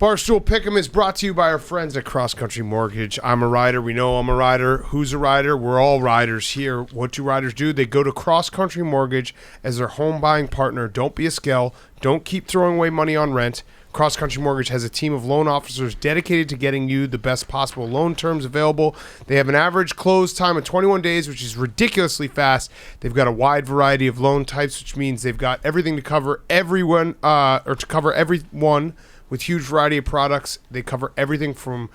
Barstool Pick'em is brought to you by our friends at Cross Country Mortgage. I'm a rider. We know I'm a rider. Who's a rider? We're all riders here. What do riders do? They go to Cross Country Mortgage as their home buying partner. Don't be a scale. Don't keep throwing away money on rent. Cross Country Mortgage has a team of loan officers dedicated to getting you the best possible loan terms available. They have an average close time of 21 days, which is ridiculously fast. They've got a wide variety of loan types, which means they've got everything to cover everyone, with huge variety of products. They cover everything from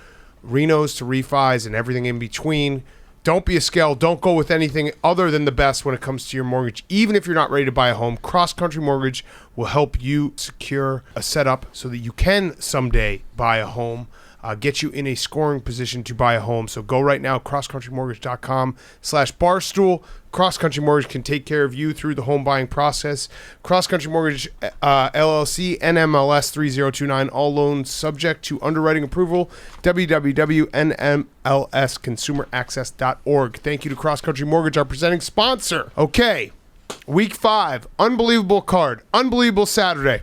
renos to refis and everything in between. Don't be a scale. Don't go with anything other than the best when it comes to your mortgage. Even if you're not ready to buy a home, Cross Country Mortgage will help you secure a setup so that you can someday buy a home, get you in a scoring position to buy a home. So go right now, crosscountrymortgage.com/barstool. Cross Country Mortgage can take care of you through the home buying process. Cross Country Mortgage, LLC, NMLS 3029. All loans subject to underwriting approval. www.nmlsconsumeraccess.org. Thank you to Cross Country Mortgage, our presenting sponsor. Okay, Week 5, unbelievable card, unbelievable Saturday.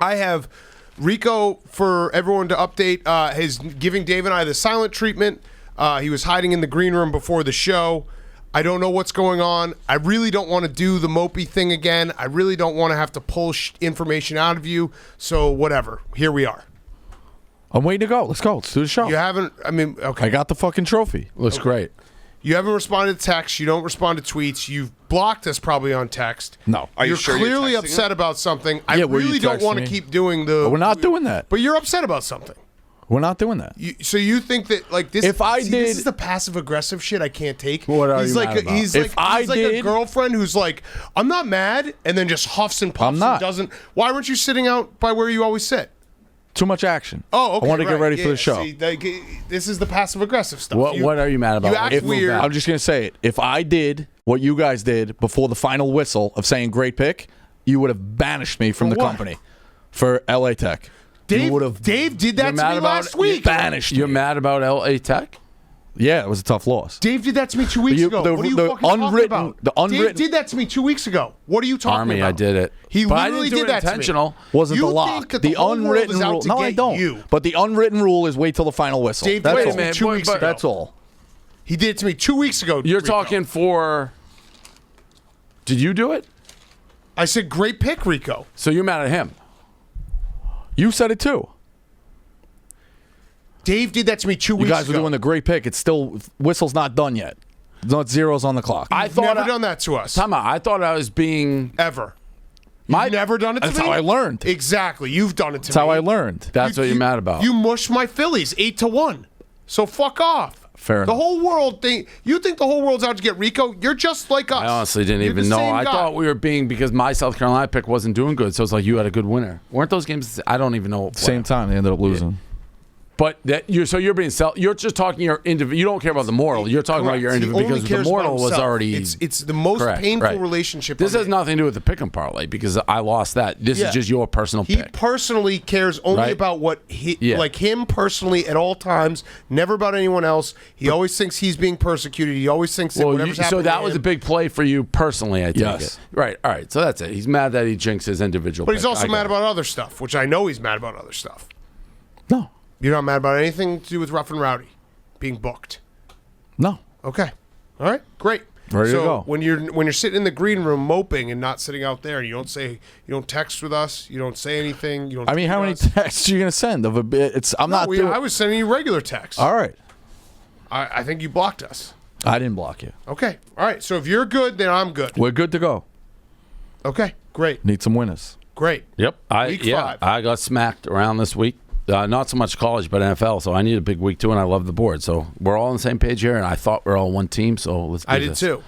I have Rico for everyone to update. His giving Dave and I the silent treatment. He was hiding in the green room before the show. I don't know what's going on. I really don't want to do the mopey thing again. I really don't want to have to pull information out of you. So whatever. Here we are. I'm waiting to go. Let's go. Let's do the show. You haven't, okay. I got the fucking trophy. Looks great. You haven't responded to text. You don't respond to tweets. You've blocked us probably on text. No. Are you sure clearly upset about something. I really don't want to keep doing the... But we're not doing that. But you're upset about something. We're not doing that. So you think that like this? If I did, this is the passive aggressive shit I can't take. What are you mad about? He's like a girlfriend who's like, I'm not mad, and then just huffs and puffs and doesn't. Why weren't you sitting out by where you always sit? Too much action. Oh, okay. I want to get ready for the show. See, this is the passive aggressive stuff. What are you mad about? You act weird. I'm just gonna say it. If I did what you guys did before the final whistle of saying great pick, you would have banished me from the company for LA Tech. Dave did that to me last week. Banished. You're mad about LA Tech? Yeah, it was a tough loss. Dave did that to me 2 weeks ago. What are you fucking talking about? Dave did that to me 2 weeks ago. What are you talking about? I did it. He literally did that intentional. To me. Wasn't the lock. The unwritten rule. No, I don't. But the unwritten rule is wait till the final whistle. Dave did it to me 2 weeks ago. That's all. He did it to me 2 weeks ago. You're talking for... Did you do it? I said great pick, Rico. So you're mad at him? You said it too. Dave did that to me 2 weeks ago. You guys were doing the great pick. It's still, whistle's not done yet. Not zeros on the clock. You've never done that to us. Time out. I thought I was being... Ever. You've never done it to me? That's how I learned. Exactly. You've done it to me. That's how I learned. That's what you're mad about. You mushed my Phillies 8-1. So fuck off. Fair enough. The whole world you think the whole world's out to get Rico? You're just like us. I honestly didn't even know. I thought we were being because my South Carolina pick wasn't doing good, so it's like you had a good winner. Weren't those games? I don't even know. Same time they ended up losing. Yeah. But you're just talking your individual. You don't care about the moral. You're talking about your individual because the moral was already. It's the most painful relationship. This has nothing to do with the pick 'em parlay because I lost that. This is just your personal pick. He personally cares only about what like him personally at all times. Never about anyone else. He always thinks he's being persecuted. He always thinks that whatever's happening. So that was a big play for you personally. I take it. Right. All right. So that's it. He's mad that he jinxed his individual. But he's also mad about other stuff, which I know he's mad about other stuff. No. You're not mad about anything to do with Rough and Rowdy being booked? No. Okay. All right. Great. Ready to go. When you're sitting in the green room moping and not sitting out there, you don't text with us, you don't say anything, you don't. I mean, how many texts are you gonna send of a bit? I was sending you regular texts. All right. I think you blocked us. I didn't block you. Okay. All right. So if you're good, then I'm good. We're good to go. Okay. Great. Need some winners. Great. Yep. Week 5. I got smacked around this week. Not so much college, but NFL. So I need a big week too, and I love the board. So we're all on the same page here, and I thought we're all one team. So let's do this. I did too.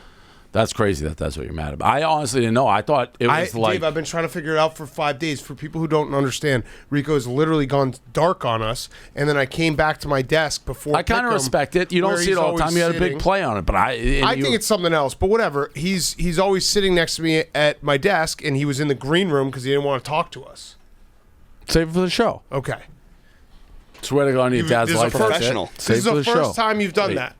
That's crazy that's what you're mad about. I honestly didn't know. I thought it was Dave, I've been trying to figure it out for 5 days. For people who don't understand, Rico has literally gone dark on us, and then I came back to my desk before. I kind of respect it. You don't see it all the time. You had a big play on it, but I think it's something else. But whatever. He's always sitting next to me at my desk, and he was in the green room because he didn't want to talk to us. Save it for the show. Okay. Swear to God on your dad's life. Professional. This is the first time you've done that.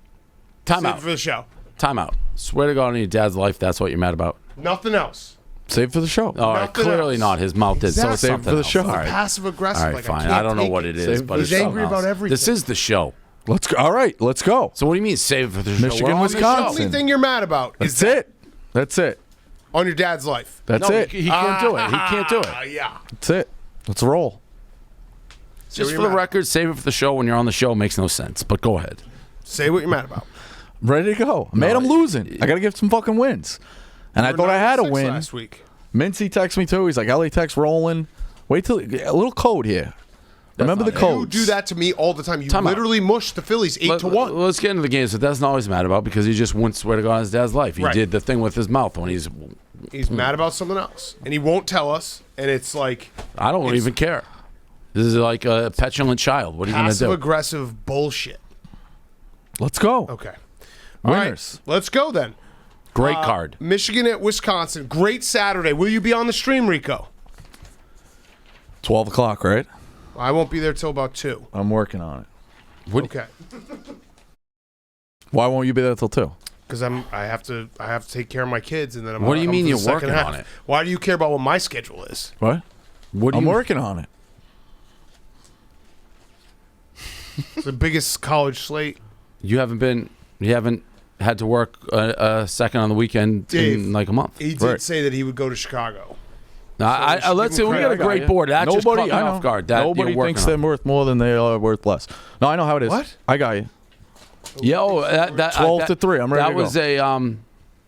Time out for the show. Time out. Swear to God on your dad's life. That's what you're mad about. Nothing else. Save for the show. All right, Nothing clearly else. not. His mouth did. Exactly. So something For the else. show. All right. Passive aggressive. All right, like, fine. can't I don't know take what it is, but He's it's angry something about else. everything. This is the show. Let's go. All right, let's go. So what do you mean save it for the show? Michigan, We're on the Wisconsin. show. only thing you're mad about is That's it. That's it. on your dad's life. That's No, it. He can't do it. He can't do it. Yeah. That's it. Let's roll. Just for the record, save it for the show when you're on the show makes no sense. But go ahead. Say what you're mad about. I'm ready to go. Man, I'm losing. I got to get some fucking wins. And I We're thought I had a 9-6 win. last week. Mincy texts me too. He's like, LA Tech's rolling. Wait till a little code here. Remember the not it. code. You do that to me all the time. You Time out. literally mush the Phillies 8-1. Let's get into the games. But that's not always mad about because he just wouldn't swear to God on his dad's life. He Right. did the thing with his mouth when he's. He's mad about something else, and he won't tell us. And it's like I don't even care. This is like a petulant child. What are you going to passive do? aggressive bullshit. Let's go. Okay. All right, Winners. let's go then. Great card. Michigan at Wisconsin. Great Saturday. Will you be on the stream, Rico? 12 o'clock, right? I won't be there till about 2. I'm working on it. Okay. Why won't you be there till 2? Because I have to take care of my kids, and then I'm. What do you I'm mean for the you're second working half. on it? Why do you care about what my schedule is? What? What do I'm you working on it. It's the biggest college slate. You haven't had to work a second on the weekend Dave, in like a month. He did Right. say that he would go to Chicago. Now, let's see. give him We got a credit. great board. That just caught me I know. off guard. That Nobody you're working thinks on. they're worth more than they are worth less. No, I know how it is. What? I got you. Yo, that 12 to 3. I'm ready That to go. was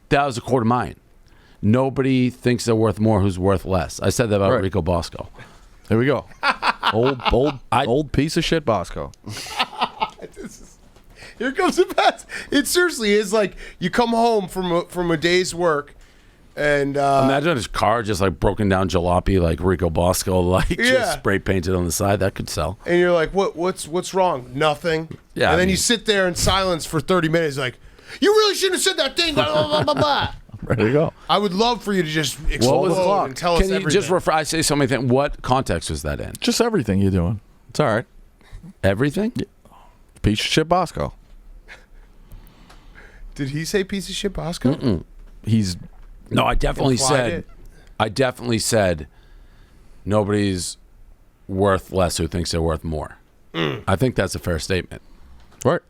that was a quote of mine. Nobody thinks they're worth more who's worth less. I said that about Right. Rico Bosco. There we go. old piece of shit Bosco. Here comes the best. It seriously is like you come home from a day's work, and Imagine his car just like broken down jalopy like Rico Bosco, like Yeah. just spray painted on the side. That could sell. and you're like, what's wrong? Nothing. Yeah, And I then mean- you sit there in silence for 30 minutes, like, you really shouldn't have said that thing. Blah, blah, blah, blah, blah. Ready to go. I would love for you to just What was explode and tell us Can you everything. just I say so many things. What context was that in? Just everything you're doing. It's all right. Everything? Piece of shit Bosco. Did he say piece of shit, Bosco? He's No, I definitely Implied said. it. I definitely said. Nobody's worth less who thinks they're worth more. I think that's a fair statement. right.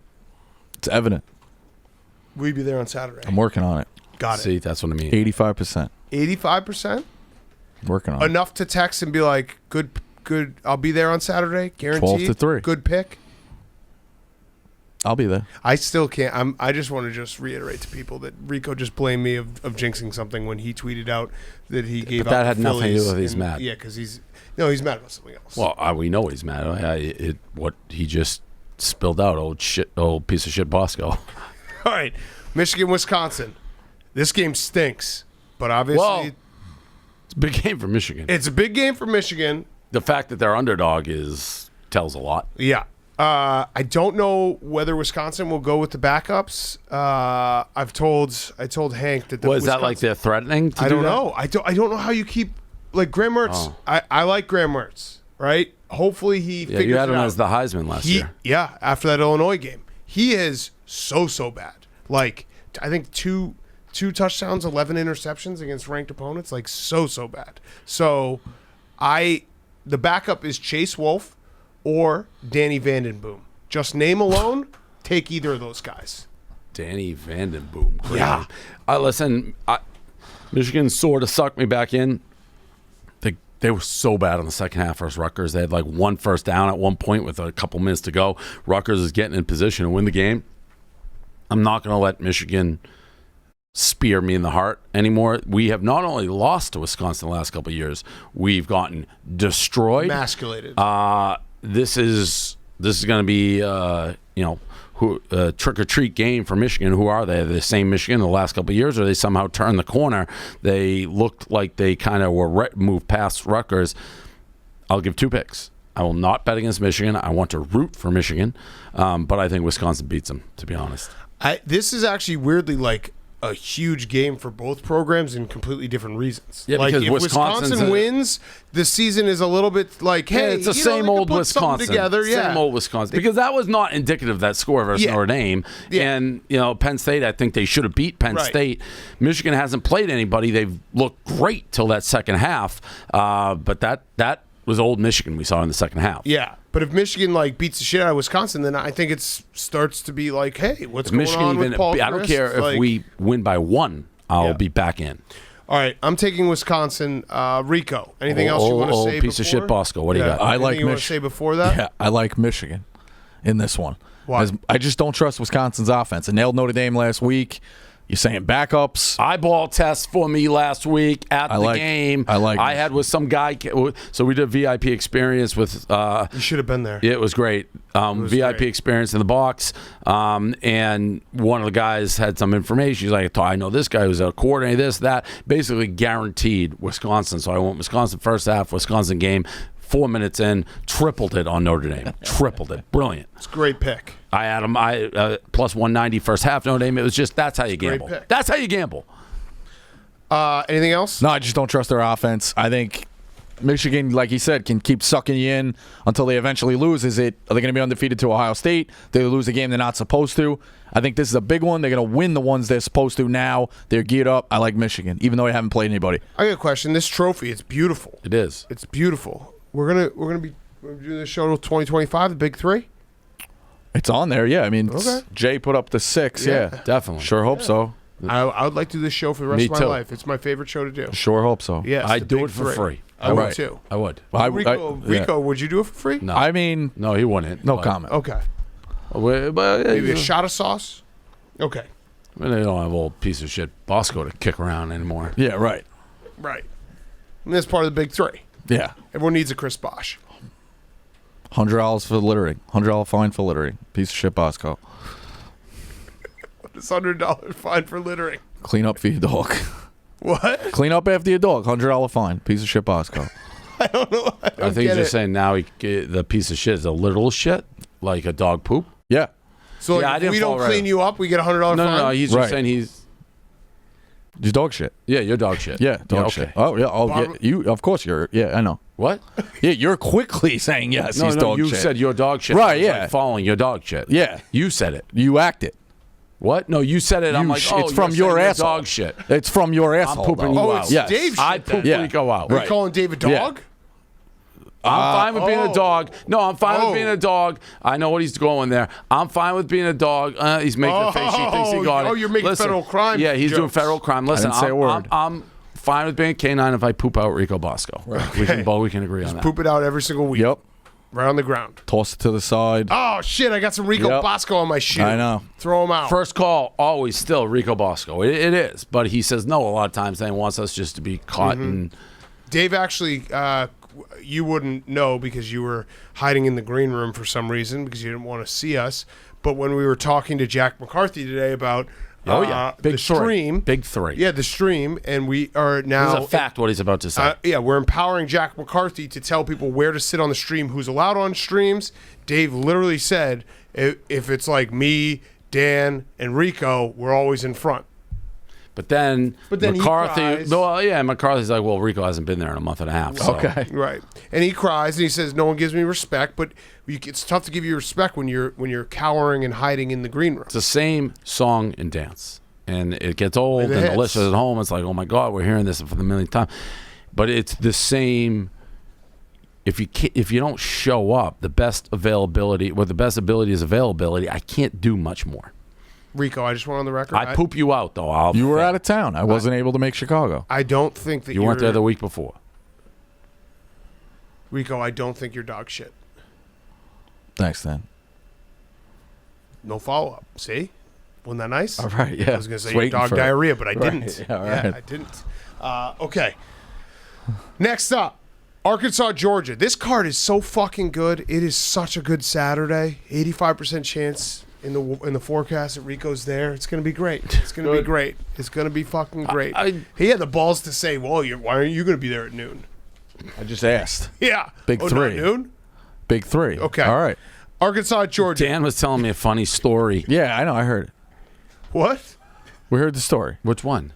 It's evident. We'd be there on Saturday. I'm working on it. Got See, it. that's what I mean. 85%. 85%? Working on it. Enough to text and be like, good. I'll be there on Saturday. Guaranteed. 12 to 3. Good pick. I'll be there. I still can't. I just want to just reiterate to people that Rico just blamed me of jinxing something when he tweeted out that he gave that out had the nothing to do Phillies with he's and- mad. Yeah, because he's mad about something else. Well, we know he's mad. What he just spilled out, old piece of shit Bosco. All right, Michigan, Wisconsin. This game stinks, but obviously Well, it's a big game for Michigan. it's a big game for Michigan. The fact that they're underdog tells a lot. Yeah. I don't know whether Wisconsin will go with the backups. I told Hank that. Was that like they're threatening to I do don't that? know. I don't know how you keep like Graham Mertz. Oh. I like Graham Mertz, right? Hopefully he Yeah, figures you had it him out. as the Heisman last year. Yeah, after that Illinois game, he is so bad. Like I think two touchdowns, 11 interceptions against ranked opponents. Like so bad. So the backup is Chase Wolf or Danny Vandenboom. Just name alone, take either of those guys. Danny Vandenboom. Great. Yeah. Listen, Michigan sort of sucked me back in. They were so bad in the second half versus Rutgers. They had like one first down at one point with a couple minutes to go. Rutgers is getting in position to win the game. I'm not going to let Michigan spear me in the heart anymore. We have not only lost to Wisconsin the last couple of years, we've gotten destroyed. Emasculated. This is going to be trick or treat game for Michigan. Who are they? Are they the same Michigan the last couple of years, or they somehow turned the corner? They looked like they kind of were moved past Rutgers. I'll give 2 picks. I will not bet against Michigan. I want to root for Michigan, but I think Wisconsin beats them. To be honest, This is actually weirdly like a huge game for both programs in completely different reasons. Yeah, like because if Wisconsin wins, the season is a little bit like, hey, it's the you know, same they could old put Wisconsin. something together. Yeah. Same old Wisconsin. Because that was not indicative of that score versus Yeah. Notre Dame. Yeah. And, Penn State, I think they should have beat Penn Right. State. Michigan hasn't played anybody. They've looked great till that second half. But that was old Michigan we saw in the second half. Yeah, but if Michigan like beats the shit out of Wisconsin, then I think it starts to be like, hey, what's If going Michigan on even, with Paul I don't Chryst? care if Like- we win by 1, I'll Yeah. be back in. All right, I'm taking Wisconsin. Rico, anything else you want to say? Piece of before? shit Bosco. What do you got? I Anything like you want to Mich- say before that? Yeah, I like Michigan in this one. Why? I just don't trust Wisconsin's offense. It nailed Notre Dame last week. You're saying backups. Eyeball test for me last week at the like- game. I had with some guy. So we did a VIP experience with. You should have been there. Yeah, it was great. VIP great. experience in the box. And one of the guys had some information. He's like, I know this guy who's a coordinator, this, that. Basically guaranteed Wisconsin. So I went Wisconsin first half, Wisconsin game. 4 minutes in, tripled it on Notre Dame. Tripled it. Brilliant. It's a great pick. I had him plus 190 first half Notre Dame. It was just, that's how you great gamble. pick. That's how you gamble. Anything else? No, I just don't trust their offense. I think Michigan, like he said, can keep sucking you in until they eventually lose. Are they going to be undefeated to Ohio State? They lose a game they're not supposed to. I think this is a big one. They're going to win the ones they're supposed to now. They're geared up. I like Michigan, even though they haven't played anybody. I got a question. This trophy, it's beautiful. It is. It's beautiful. We're gonna be doing this show till 2025, the Big Three. It's on there, yeah. I mean, Okay. Jay put up the 6, yeah. Definitely. Sure hope so. I would like to do this show for the rest Me of my too. life. It's my favorite show to do. Sure hope so. Yes, I'd the do Big it for Three. free. I would Right. too. I would. Rico, would you do it for free? No. I mean, No, he wouldn't. no but- comment. Okay. But Maybe a shot of sauce? Okay. They don't have old piece of shit Bosco to kick around anymore. Yeah, right. Right. And that's part of the Big Three. Yeah. Everyone needs a Chris Bosh. $100 for littering. $100 fine for littering. Piece of shit Bosco. It's $100 fine for littering. Clean up for your dog. What? Clean up after your dog. $100 fine. Piece of shit Bosco. I don't know. I don't I think get he's just it. saying now the piece of shit is a literal shit, like a dog poop. Yeah. So Yeah, I like, if didn't we don't fall right. clean you up, we get a $100 No, fine? no, he's just Right. saying he's Your dog shit. you're dog shit. Yeah, dog okay. shit. Oh, yeah. Oh, yeah. Barbara- You, of course, you're. Yeah, I know. What? Yeah, you're quickly saying yes. No, he's no, dog you shit. said your dog shit. Right, I was yeah. like following your dog shit. Yeah. You said it. You act it. What? No, you said it. I'm You like, sh- oh, it's from you're your saying asshole. dog shit. It's from your asshole. pooping though. you Oh, out. it's Yes. Dave shit I'd then. poop Yeah. Rico out. Are Right. you calling Dave a Yeah. dog? I'm fine with being a dog. No, I'm fine Oh. with being a dog. I know what he's going there. I'm fine with being a dog. He's making a face. He thinks he got it. Oh, you're making Listen, federal crime Yeah, he's doing jokes. federal crime. Listen, didn't say a word. I'm fine with being a canine if I poop out Rico Bosco. We can agree on that. Poop it out every single week. Yep. Right on the ground. Toss it to the side. Oh, shit. I got some Rico Yep. Bosco on my shoe. I know. Throw him out. First call, always still Rico Bosco. It is, but he says no a lot of times. And he wants us just to be caught and Dave, actually, you wouldn't know because you were hiding in the green room for some reason because you didn't want to see us. But when we were talking to Jack McCarthy today about big the three. stream. Big three. Yeah, the stream. And we are This now... is a fact what he's about to say. yeah, we're empowering Jack McCarthy to tell people where to sit on the stream, who's allowed on streams. Dave literally said, if it's like me, Dan, and Rico, we're always in front. But then he McCarthy, cries. McCarthy's like, well, Rico hasn't been there in a month and a half. So. Okay. Right. And he cries and he says, no one gives me respect, but it's tough to give you respect when you're cowering and hiding in the green room. It's the same song and dance. And it gets old, The and the hits. listeners at home, it's like, oh my God, we're hearing this for the millionth time. But it's the same. If you don't show up, the best ability is availability. I can't do much more. Rico, I just went on the record. I poop you out, though. You were out of town. I wasn't able to make Chicago. I don't think that You weren't there the week before. Rico, I don't think you're dog shit. Thanks, Dan. No follow-up. See? Wasn't that nice? All right, yeah. I was going to say Just you're waiting dog for it. diarrhea, but I Right, didn't. yeah, all right. I didn't. Okay. Next up, Arkansas, Georgia. This card is so fucking good. It is such a good Saturday. 85% chance in the forecast that Rico's there. It's going to be great. It's going to be great. It's going to be fucking great. I- He had the balls to say, well, why aren't you going to be there at noon? I just asked. Yeah. Big not three. noon? Big three. Okay. All right. Arkansas, Georgia. Dan was telling me a funny story. Yeah, I know. I heard it. What? We heard the story. Which one?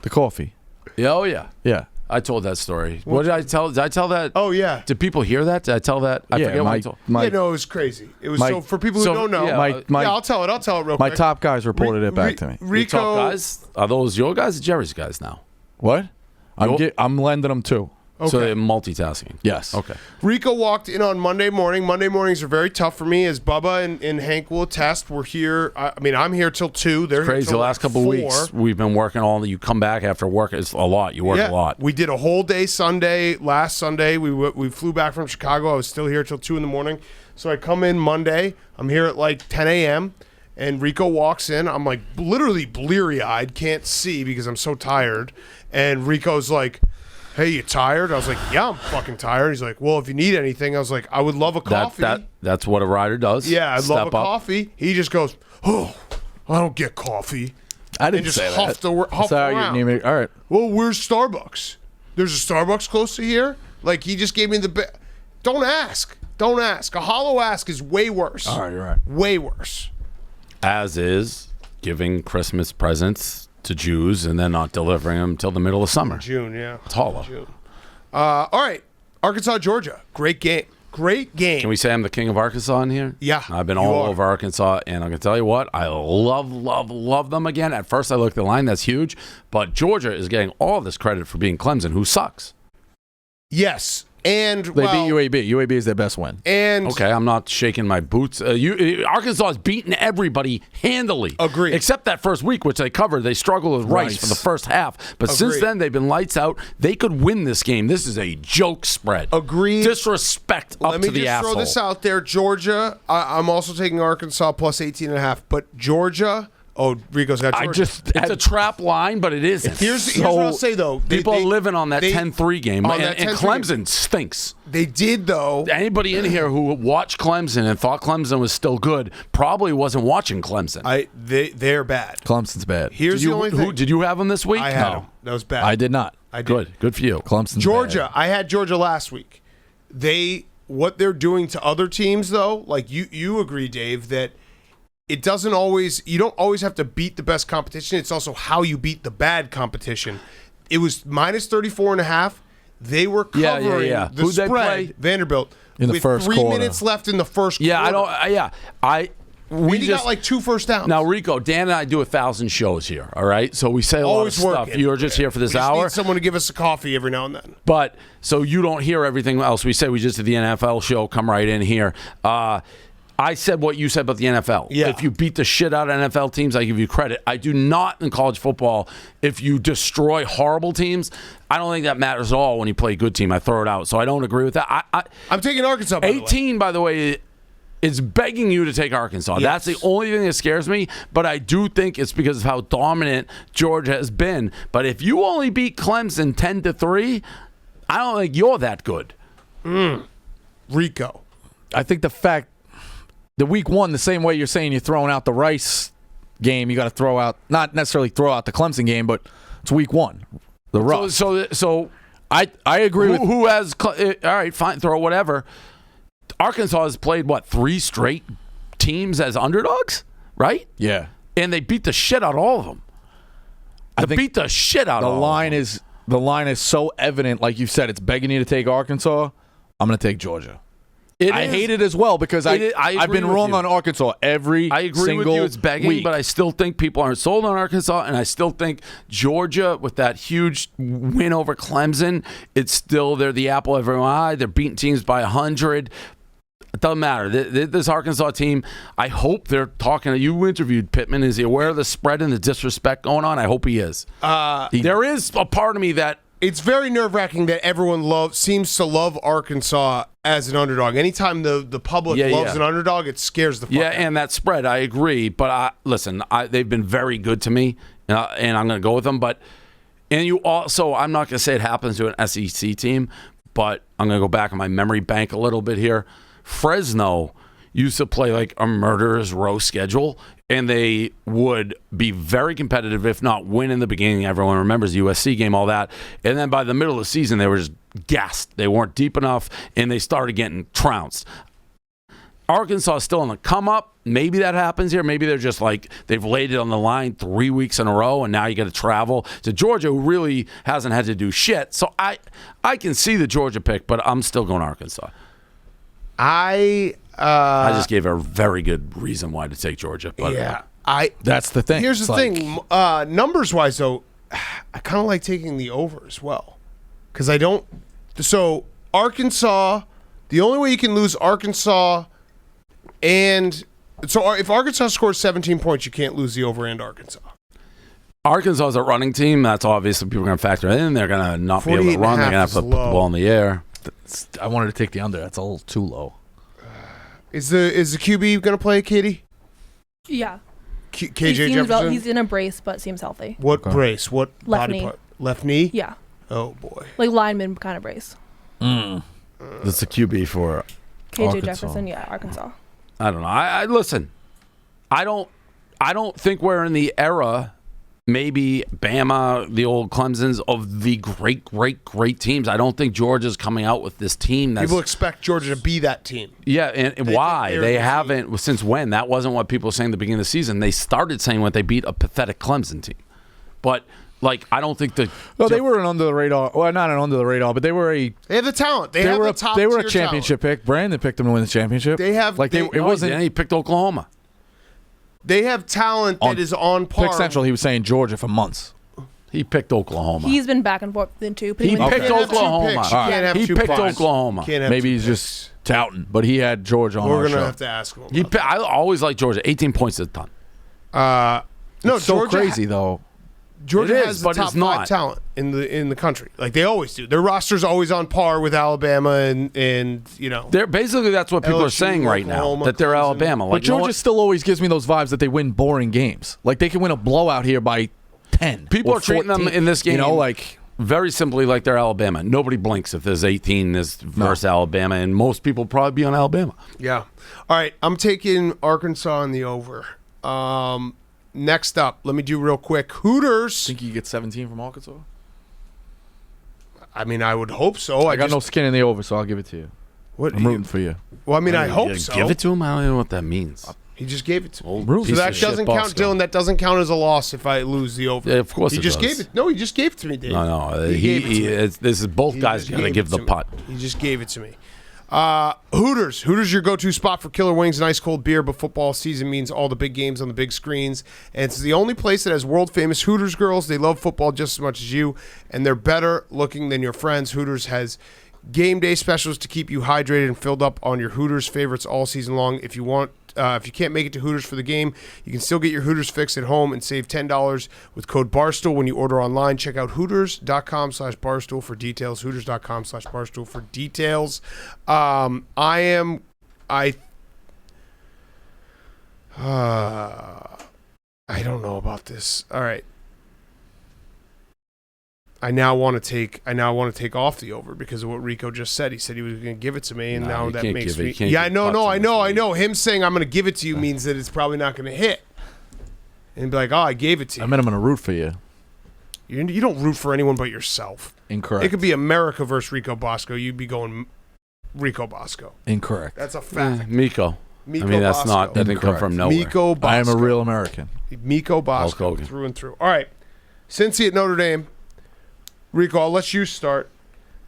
The coffee. Yeah, oh, yeah. Yeah. I told that story. What did I tell? Did I tell that? Oh, yeah. Did people hear that? Did I tell that? I forget what I told. Yeah, no, it was crazy. It was so for people who don't know. Yeah, I'll tell it real quick. My top guys reported it back to me. Rico, Your top guys? Are those your guys or Jerry's guys now? What? I'm lending them too. Okay. So they're multitasking. Yes. Okay. Rico walked in on Monday morning. Monday mornings are very tough for me, as Bubba and Hank will attest. We're here. I'm here till 2. They're Crazy. here till The last couple of 4. weeks, we've been working all. You come back after work. It's a lot. You work a lot. We did a whole day Sunday. Last Sunday, we flew back from Chicago. I was still here till 2 in the morning. So I come in Monday. I'm here at like 10 a.m. And Rico walks in. I'm like literally bleary-eyed, can't see because I'm so tired. And Rico's like, "Hey, you tired?" I was like, "Yeah, I'm fucking tired." He's like, "Well, if you need anything," I was like, "I would love a coffee." That's what a rider does. Yeah, I'd love a Step up. coffee. He just goes, "Oh, I don't get coffee." I didn't and just say huffed that. huffed around. All right. Well, where's Starbucks? There's a Starbucks close to here? Like, he just gave me the Don't ask. Don't ask. A hollow ask is way worse. All right, you're right. Way worse. As is giving Christmas presents to Jews and then not delivering them till the middle of summer. June, yeah. It's hollow. June. All right. Arkansas, Georgia. Great game. Great game. Can we say I'm the king of Arkansas in here? Yeah, I've been you all are. over Arkansas, and I can tell you what, I love them again. At first, I looked at the line, that's huge, but Georgia is getting all this credit for being Clemson, who sucks. Yes. And They beat UAB. UAB is their best win. And Okay, I'm not shaking my boots. Arkansas has beaten everybody handily. Agreed. Except that first week, which they covered. They struggled with Rice for the first half. But since Agreed. then, they've been lights out. They could win this game. This is a joke spread. Agreed. Disrespect up let to me the just asshole. throw this out there. Georgia, I'm also taking Arkansas plus 18.5. But Georgia, Rico's got Georgia. It's a trap line, but it isn't. Here's what I'll say, though. People are living on that 10-3 game. on And that 10-3 Clemson stinks. They did, though. Anybody in here who watched Clemson and thought Clemson was still good probably wasn't watching Clemson. They're bad. Clemson's bad. Here's the only thing. Did you have them this week? I had No. them. That was bad. I did not. I did. Good for you. Clemson's Georgia. bad. I had Georgia last week. What they're doing to other teams, though, like you agree, Dave, that you don't always have to beat the best competition. It's also how you beat the bad competition. It was minus 34.5. They were covering the Who'd they spread. play? Vanderbilt In the with first 3 quarter. minutes left in the first Yeah, quarter. We got like 2 first downs. Now, Rico, Dan and I do 1,000 shows here, all right? So we say a Always lot of stuff. working. You're just here for this we just hour. need someone to give us a coffee every now and then. But so you don't hear everything else we say. We just did the NFL show. Come right in here. I said what you said about the NFL. Yeah. If you beat the shit out of NFL teams, I give you credit. I do not in college football. If you destroy horrible teams, I don't think that matters at all when you play a good team. I throw it out. So I don't agree with that. I'm taking Arkansas, by the way. 18, by the way, is begging you to take Arkansas. Yes. That's the only thing that scares me, but I do think it's because of how dominant Georgia has been. But if you only beat Clemson 10-3, I don't think you're that good. Rico. I think the fact the week one, the same way you're saying you're throwing out the Rice game, you got to throw out, not necessarily throw out the Clemson game, but it's week one. The Russ. So I agree with who has all right, fine, throw whatever. Arkansas has played 3 straight teams as underdogs, right? Yeah. And they beat the shit out of all of them. They beat the shit out of all of them. The line is so evident, like you said, it's begging you to take Arkansas. I'm going to take Georgia. I hate it as well because I've been wrong on Arkansas every I agree single with you. It's begging, week. but I still think people aren't sold on Arkansas, and I still think Georgia, with that huge win over Clemson, they're the apple of everyone's eye. They're beating teams by 100. It doesn't matter. This Arkansas team, I hope they're talking. You interviewed Pittman. Is he aware of the spread and the disrespect going on? I hope he is. There is a part of me that it's very nerve-wracking that everyone seems to love Arkansas as an underdog. Anytime the public loves an underdog, it scares the fuck out. and that spread, I agree. But they've been very good to me, and I'm going to go with them. And you also, I'm not going to say it happens to an SEC team, but I'm going to go back in my memory bank a little bit here. Fresno used to play like a murderer's row schedule, and they would be very competitive, if not win in the beginning. Everyone remembers the USC game, all that. And then by the middle of the season, they were just gassed. They weren't deep enough, and they started getting trounced. Arkansas is still on the come up. Maybe that happens here. Maybe they're just like they've laid it on the line 3 weeks in a row, and now you got to travel to Georgia, who really hasn't had to do shit. So I can see the Georgia pick, but I'm still going Arkansas. I just gave a very good reason why to take Georgia. But that's the thing. Here's the thing. Numbers wise, though, I kind of like taking the over as well, because I don't. So Arkansas, the only way you can lose Arkansas. And so if Arkansas scores 17 points, you can't lose the over and Arkansas. Arkansas is a running team. That's obviously people are going to factor in. They're going to not be able to run. They're going to have to put the ball in the air. I wanted to take the under. That's a little too low. Is the QB going to play, Katie? Yeah. KJ Jefferson? He's in a brace, but seems healthy. What brace? What left body knee. part? Left knee? Yeah. Oh, boy. Like lineman kind of brace. That's the QB for KJ Arkansas. Jefferson, yeah, Arkansas. I don't know. I listen. I don't think we're in the era. Maybe Bama, the old Clemsons, of the great teams. I don't think Georgia's coming out with this team. People expect Georgia to be that team. Yeah, and why? They haven't. Team. Since when? That wasn't what people were saying at the beginning of the season. They started saying when they beat a pathetic Clemson team. But, like, I don't think the... Well, they were an under the radar. Well, not an under the radar, but they were a... They have the talent. They have were the top They were a tier championship talent. pick. Brandon picked them to win the championship. They have... Like, it wasn't... He picked Oklahoma. They have talent that is on par. Pick Central, he was saying Georgia for months. He picked Oklahoma. He's been back and forth then too. He picked Oklahoma. He picked Oklahoma. Maybe he's just touting, but he had Georgia on We're our going to show. have to ask him. I always like Georgia. 18 points is a ton. No, It's so Georgia crazy, though. Georgia It is, has the but top it's not. 5 talent in the country. Like they always do. Their roster's always on par with Alabama and you know. They're basically that's what people are LSU, saying right now, Oklahoma, that they're Clemson. Alabama. But Like, you know Georgia what? still always gives me those vibes that they win boring games. Like they can win a blowout here by 10. People or are treating them 14. in this game, You know, like very simply like they're Alabama. Nobody blinks if there's 18 this versus Alabama, and most people probably be on Alabama. Yeah. All right, I'm taking Arkansas on the over. Next up, let me do real quick. Hooters. think you get 17 from Arkansas. I mean, I would hope so. I got no skin in the over, so I'll give it to you. What? I'm rooting for you. Well, I mean, I hope so. Give it to him. I don't know what that means. He just gave it to me. Old Rules. piece So of that shit doesn't count, Bosco. Dylan. That doesn't count as a loss if I lose the over. Yeah, of course he it just does. gave it. No, he just gave it to me, Dave. No, He gave it to me. this is both He guys just got to gave give it the to me. putt. He just gave it to me. Hooters. Hooters, your go-to spot for killer wings and ice cold beer, but football season means all the big games on the big screens. And it's the only place that has world-famous Hooters girls. They love football just as much as you, and they're better looking than your friends. Hooters has game day specials to keep you hydrated and filled up on your Hooters favorites all season long. If you can't make it to Hooters for the game, you can still get your Hooters fix at home and save $10 with code Barstool when you order online. Check Hooters.com/Barstool for details. Hooters.com/Barstool for details. I don't know about this. All right. I now want to take off the over because of what Rico just said. He said he was going to give it to me, and No, now you that can't makes give it. me. You can't Yeah, I give know. putts No, on I this know. I league. know. Him saying I'm going to give it to you means that it's probably not going to hit, and be like, "Oh, I gave it to you." I mean, I'm going to root for you. You don't root for anyone but yourself. Incorrect. It could be America versus Rico Bosco. You'd be going Rico Bosco. Incorrect. That's a fact. Miko. Miko I mean, that's Bosco. not. That didn't come from nowhere. Miko Bosco. I am a real American. Miko Bosco Hogan. through and through. All right. Cincy at Notre Dame. Rico, I'll let you start.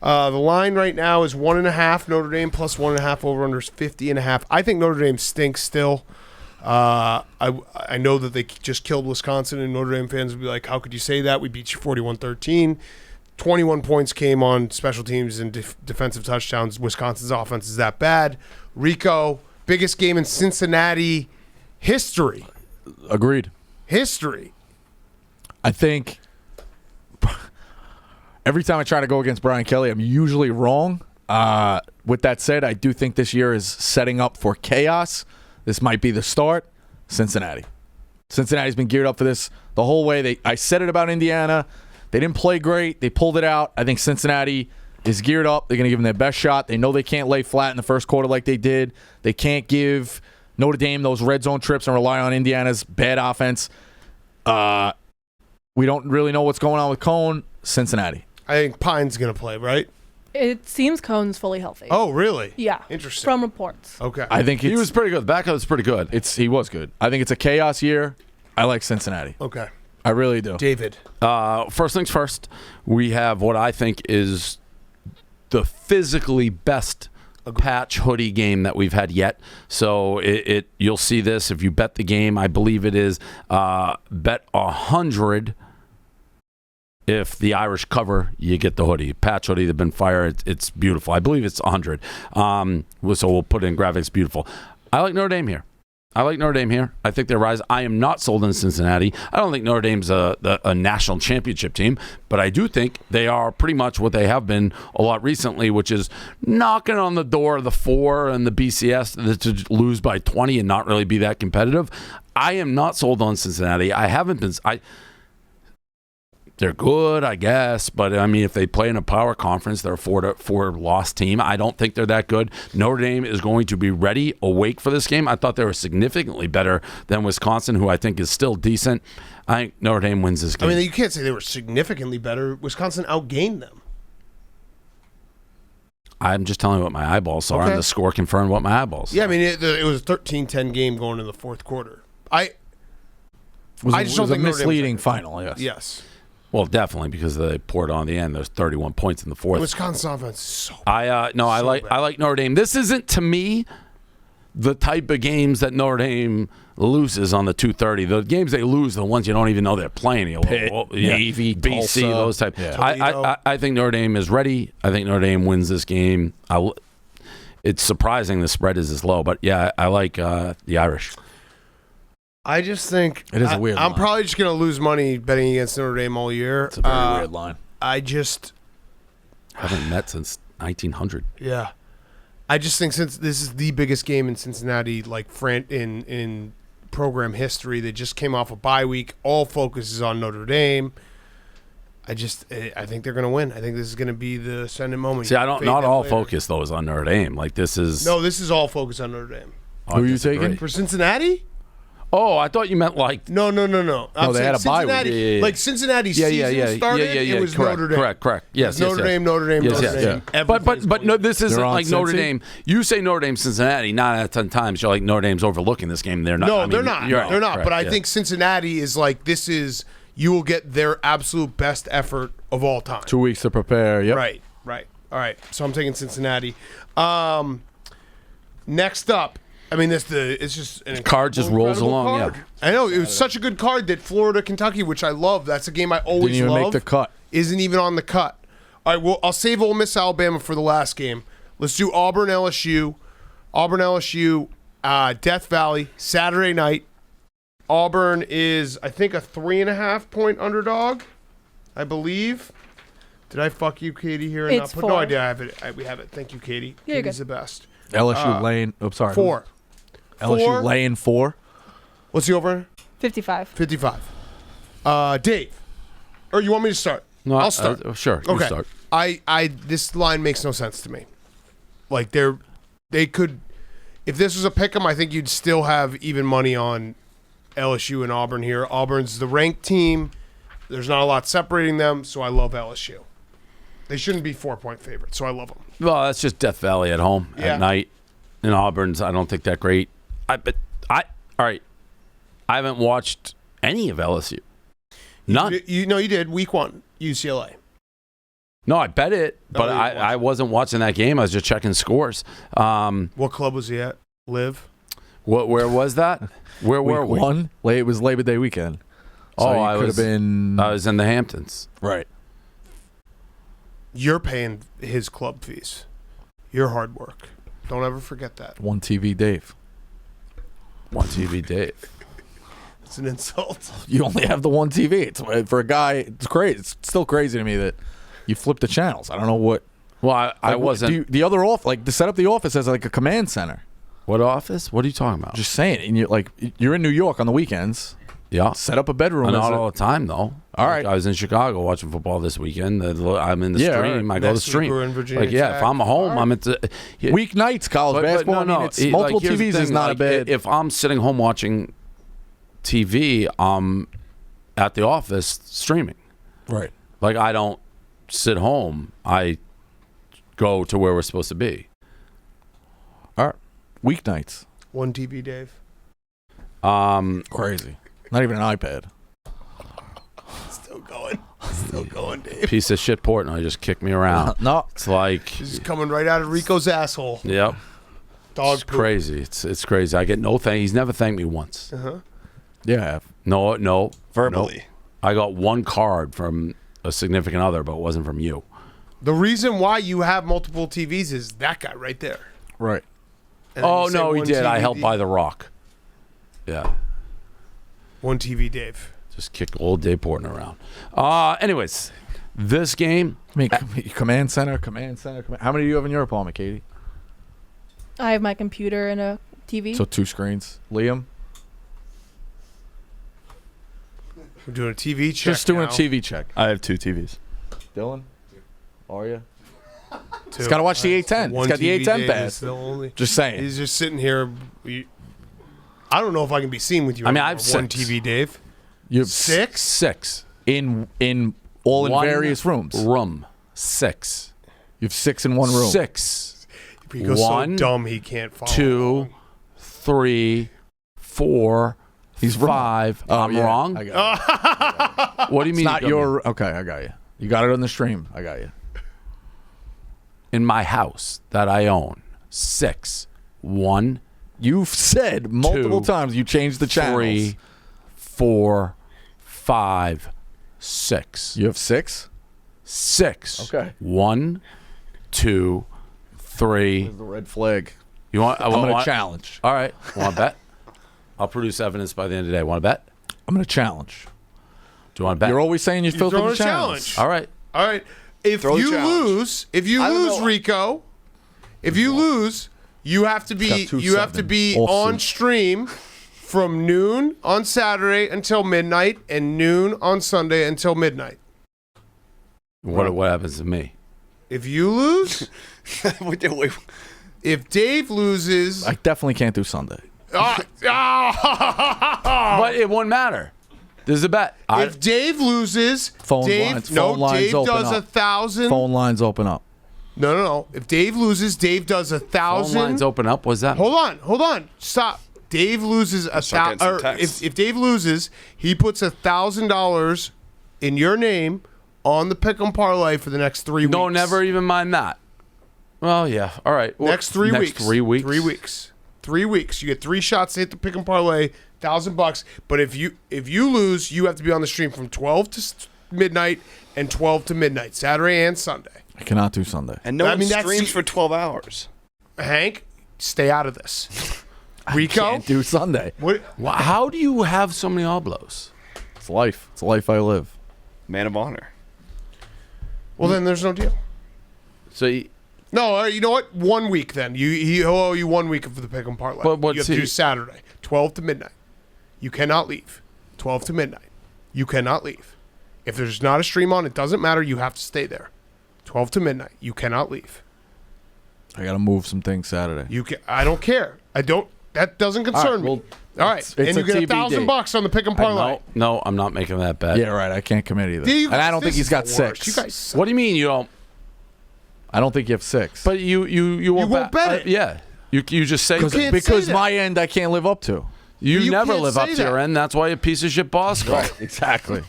The line right now is 1.5 Notre Dame plus 1.5 over under is 50.5. I think Notre Dame stinks still. I know that they just killed Wisconsin, and Notre Dame fans would be like, how could you say that? We beat you 41-13. 21 points came on special teams and defensive touchdowns. Wisconsin's offense is that bad. Rico, biggest game in Cincinnati history. Agreed. History. I think every time I try to go against Brian Kelly, I'm usually wrong. With that said, I do think this year is setting up for chaos. This might be the start. Cincinnati. Cincinnati's been geared up for this the whole way. I said it about Indiana. They didn't play great. They pulled it out. I think Cincinnati is geared up. They're going to give them their best shot. They know they can't lay flat in the first quarter like they did. They can't give Notre Dame those red zone trips and rely on Indiana's bad offense. We don't really know what's going on with Cone. Cincinnati. I think Pine's going to play, right? It seems Cohn's fully healthy. Oh, really? Yeah. Interesting. From reports. Okay. I think He was pretty good. The backup was pretty good. he was good. I think it's a chaos year. I like Cincinnati. Okay. I really do. David. First things first, we have what I think is the physically best patch hoodie game that we've had yet. So you'll see this if you bet the game. I believe it is bet 100. If the Irish cover, you get the hoodie. Patch hoodie, they've been fired. It's beautiful. I believe it's 100. So we'll put it in graphics. Beautiful. I like Notre Dame here. I think they're rising. I am not sold in Cincinnati. I don't think Notre Dame's a national championship team, but I do think they are pretty much what they have been a lot recently, which is knocking on the door of the 4 and the BCS to lose by 20 and not really be that competitive. I am not sold on Cincinnati. I haven't been. They're good, I guess, but I mean, if they play in a power conference, they're a 4-loss team. I don't think they're that good. Notre Dame is going to be ready, awake for this game. I thought they were significantly better than Wisconsin, who I think is still decent. I think Notre Dame wins this game. I mean, you can't say they were significantly better. Wisconsin outgained them. I'm just telling you what my eyeballs saw, Okay. and the score confirmed what my eyeballs saw. Yeah, I mean, it was a 13-10 game going into the fourth quarter. I just don't It was a think Notre Dame was misleading that good. final, yes. Yes. Well, definitely, because they poured on the end. There's 31 points in the fourth. Wisconsin offense is so I like Notre Dame. This isn't, to me, the type of games that Notre Dame loses on the 2:30. The games they lose are the ones you don't even know they're playing. Pitt, Navy, BC, Tulsa. those type. Yeah. I think Notre Dame is ready. I think Notre Dame wins this game. It's surprising the spread is this low, but yeah, I like the Irish. I just think It is a weird I'm line. probably just going to lose money betting against Notre Dame all year. It's a very weird line. I just, Haven't met since 1900. yeah. I just think since this is the biggest game in Cincinnati, like in program history, they just came off a bye week. All focus is on Notre Dame. I think they're going to win. I think this is going to be the ascendant moment. See, not Fade all them later. focus though is on Notre Dame. Like this is No, this is all focus on Notre Dame. I Who are you disagree. taking? For Cincinnati? Oh, I thought you meant like No. I'm they saying had a bye week. Cincinnati, Yeah. like Cincinnati's season started, it was correct, Notre Dame. Correct. Yes, Notre Dame, Notre Dame, Yes, Notre yes, Dame. yeah. But no, this isn't They're on like Notre Cincy? Dame. You say Notre Dame, Cincinnati. 9 out of 10 times you're like Notre Dame's overlooking this game. They're not. No, I mean, they're not. you're right, They're not. correct, But I yeah. think Cincinnati is like this is you will get their absolute best effort of all time. 2 weeks to prepare. Yep. Right. All right. So I'm taking Cincinnati. Next up, I mean, it's just an card just rolls incredible along, card. yeah. I know it was such a good card that Florida, Kentucky, which I love. That's a game I always Didn't even love. make the cut. Isn't even on the cut. All right. Well, I'll save Ole Miss, Alabama for the last game. Let's do Auburn, LSU. Auburn, LSU, Death Valley, Saturday night. Auburn is, I think, a 3.5 point underdog, I believe. Did I fuck you, Katie, here? It's No, 4. I have it. We have it. Thank you, Katie. You're Katie's good. the best. LSU laying. Oh, sorry. 4. LSU 4. laying 4. What's the over? 55. 55. Dave, or you want me to start? No, I'll start. Sure. You Okay. start. This line makes no sense to me. Like they could, if this was a pick'em, I think you'd still have even money on LSU and Auburn here. Auburn's the ranked team. There's not a lot separating them, so I love LSU. They shouldn't be 4-point favorites, so I love them. Well, that's just Death Valley at home Yeah. at night. And Auburn's, I don't think that great. All right. I haven't watched any of LSU. None. You did week 1 UCLA. No, I bet it, but you didn't watch I it. wasn't watching that game. I was just checking scores. What club was he at? Live. Where was that? Where were Week we? 1. It was Labor Day weekend. So Oh, you could have been. I was in the Hamptons. right. You're paying his club fees. Your hard work. Don't ever forget that. One TV Dave. One TV Dave. It's an insult. You only have the one TV. It's for a guy. It's crazy. It's still crazy to me that you flip the channels. I don't know what. Well, I Like, wasn't. the other off, like to set up the office as like a command center. What office? What are you talking about? Just saying, and you're in New York on the weekends. Yeah. Set up a bedroom. Not as a- all the time, though. All right. I was in Chicago watching football this weekend. I'm in the Yeah, stream. right. I go to Next week stream. we're in Virginia Like, yeah, Tech. if I'm home, All right. I'm into. Weeknights college basketball. I mean, it's multiple here's the TVs is thing, not like, a bad. If I'm sitting home watching TV, I'm at the office streaming. right. Like, I don't sit home. I go to where we're supposed to be. All right. Weeknights. 1 TV, Dave. Crazy. Not even an iPad. Still going. Still going, Dave. Piece of shit Portnoy just kicked me around. No. It's like, This is coming right out of Rico's asshole. yep. Dog It's poop. crazy. It's crazy. I get no thank. He's never thanked me once. Yeah, I have. No. Verbally. Nope. I got one card from a significant other, but it wasn't from you. The reason why you have multiple TVs is that guy right there. Right. And then Oh you say no, he 1 did. I TV, helped buy the Rock. Yeah. 1 TV, Dave. Just kick old Dave Portnoy around. Anyways, this game. I mean, command center. How many do you have in your apartment, Katie? I have my computer and a TV. So 2 screens. Liam? We're doing a TV check. Just doing now. a TV check. I have 2 TVs. Dylan? Are you? Two. He's got to watch the 810. One He's got the TV, 810 Dave, pass. is the only. Just saying. He's just sitting here. I don't know if I can be seen with you. I mean, anymore. I have 1 6. TV, Dave. You have 6? 6. in One various rooms. Room. 6. You have 6 in one room. 6. Rico's 1, so dumb he can't follow. 2, along. 3, 4. He's wrong. 5. I'm yeah, wrong. I got What do you It's mean? not you got me? your. Okay, I got you. You got it on the stream. I got you. In my house that I own. 6. 1, You've said multiple 2, times you changed the channels. 3, 4, 5, 6. You have 6? 6. Okay. 1, 2, 3. There's the red flag. You want? I'm going to challenge. All right. Want to bet? I'll produce evidence by the end of the day. Want to bet? I'm going to challenge. Do you want to bet? You're always saying you You're filtered throwing the a challenge. challenge. All right. All right. If Throw the you challenge. lose, I don't know. Rico, if you lose, you have to be Got 2-7. All on suit. stream from noon on Saturday until midnight and noon on Sunday until midnight. What happens to me? If you lose, Wait, wait. if Dave loses, I definitely can't do Sunday. But it won't matter. There's a bet. if Dave loses, Phone Dave lines- no, phone lines Dave open does up. 1,000. Phone lines open up. No. If Dave loses, Dave does phone 1,000. lines open up. What's that? Hold on. Stop. Dave loses Start getting some texts. if Dave loses, he puts $1,000 in your name on the pick'em parlay for the next 3 weeks. No, never even mind that. Well, yeah. All right. Next 3 next weeks. 3 weeks. 3 weeks. 3 weeks. You get 3 shots to hit the pick'em parlay, $1,000. But if you lose, you have to be on the stream from 12 to midnight and 12 to midnight, Saturday and Sunday. I cannot do Sunday. And no I one mean, that's streams the- for 12 hours. Hank, stay out of this. Rico, Can't do Sunday. what? How do you have so many oblos? It's life. It's the life I live. Man of honor. Well, then there's no deal. So, No, all right, you know what? 1 week then. He'll owe you 1 week for the pick'em parlay. But what's you have to he- do Saturday, 12 to midnight. You cannot leave. 12 to midnight. You cannot leave. If there's not a stream on, it doesn't matter. You have to stay there. 12 to midnight. You cannot leave. I got to move some things Saturday. You can. I don't care. I don't. That doesn't concern me. well, All right, it's and you a get TBD. $1,000 on the pick'em parlay. no, I'm not making that bet. Yeah, right. I can't commit either. You And I don't guys- think he's this got is the worst. 6. You guys suck. What do you mean you don't? I don't think you have 6. But you won't, won't bet it. Yeah. You just say can't say because that. my end I can't live up to. you never can't live up say to your that. end. That's why you're a piece of shit Bosco. Exactly.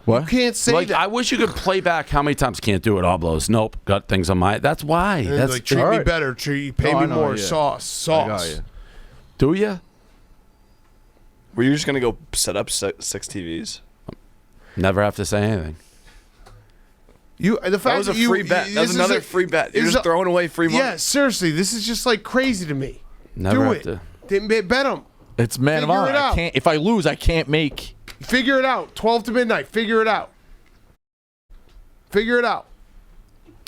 What? Can't say Like that. I wish you could play back how many times can't do it. Oblos. Nope. Got things on my. That's why. And That's like, treat all me right. better. Pay No, I me know, more. yeah. Sauce. I got you. do you? Were you just going to go set up 6 TVs? Never have to say anything. The fact That was a you, free bet. That this was is another free bet. You're this just is a- throwing away free money. Yeah, seriously, this is just like crazy to me. Never Do have it. to. Bet them. It's man of Figure honor. it out. I can't. If I lose, I can't make. Figure it out. 12 to midnight. Figure it out. Figure it out.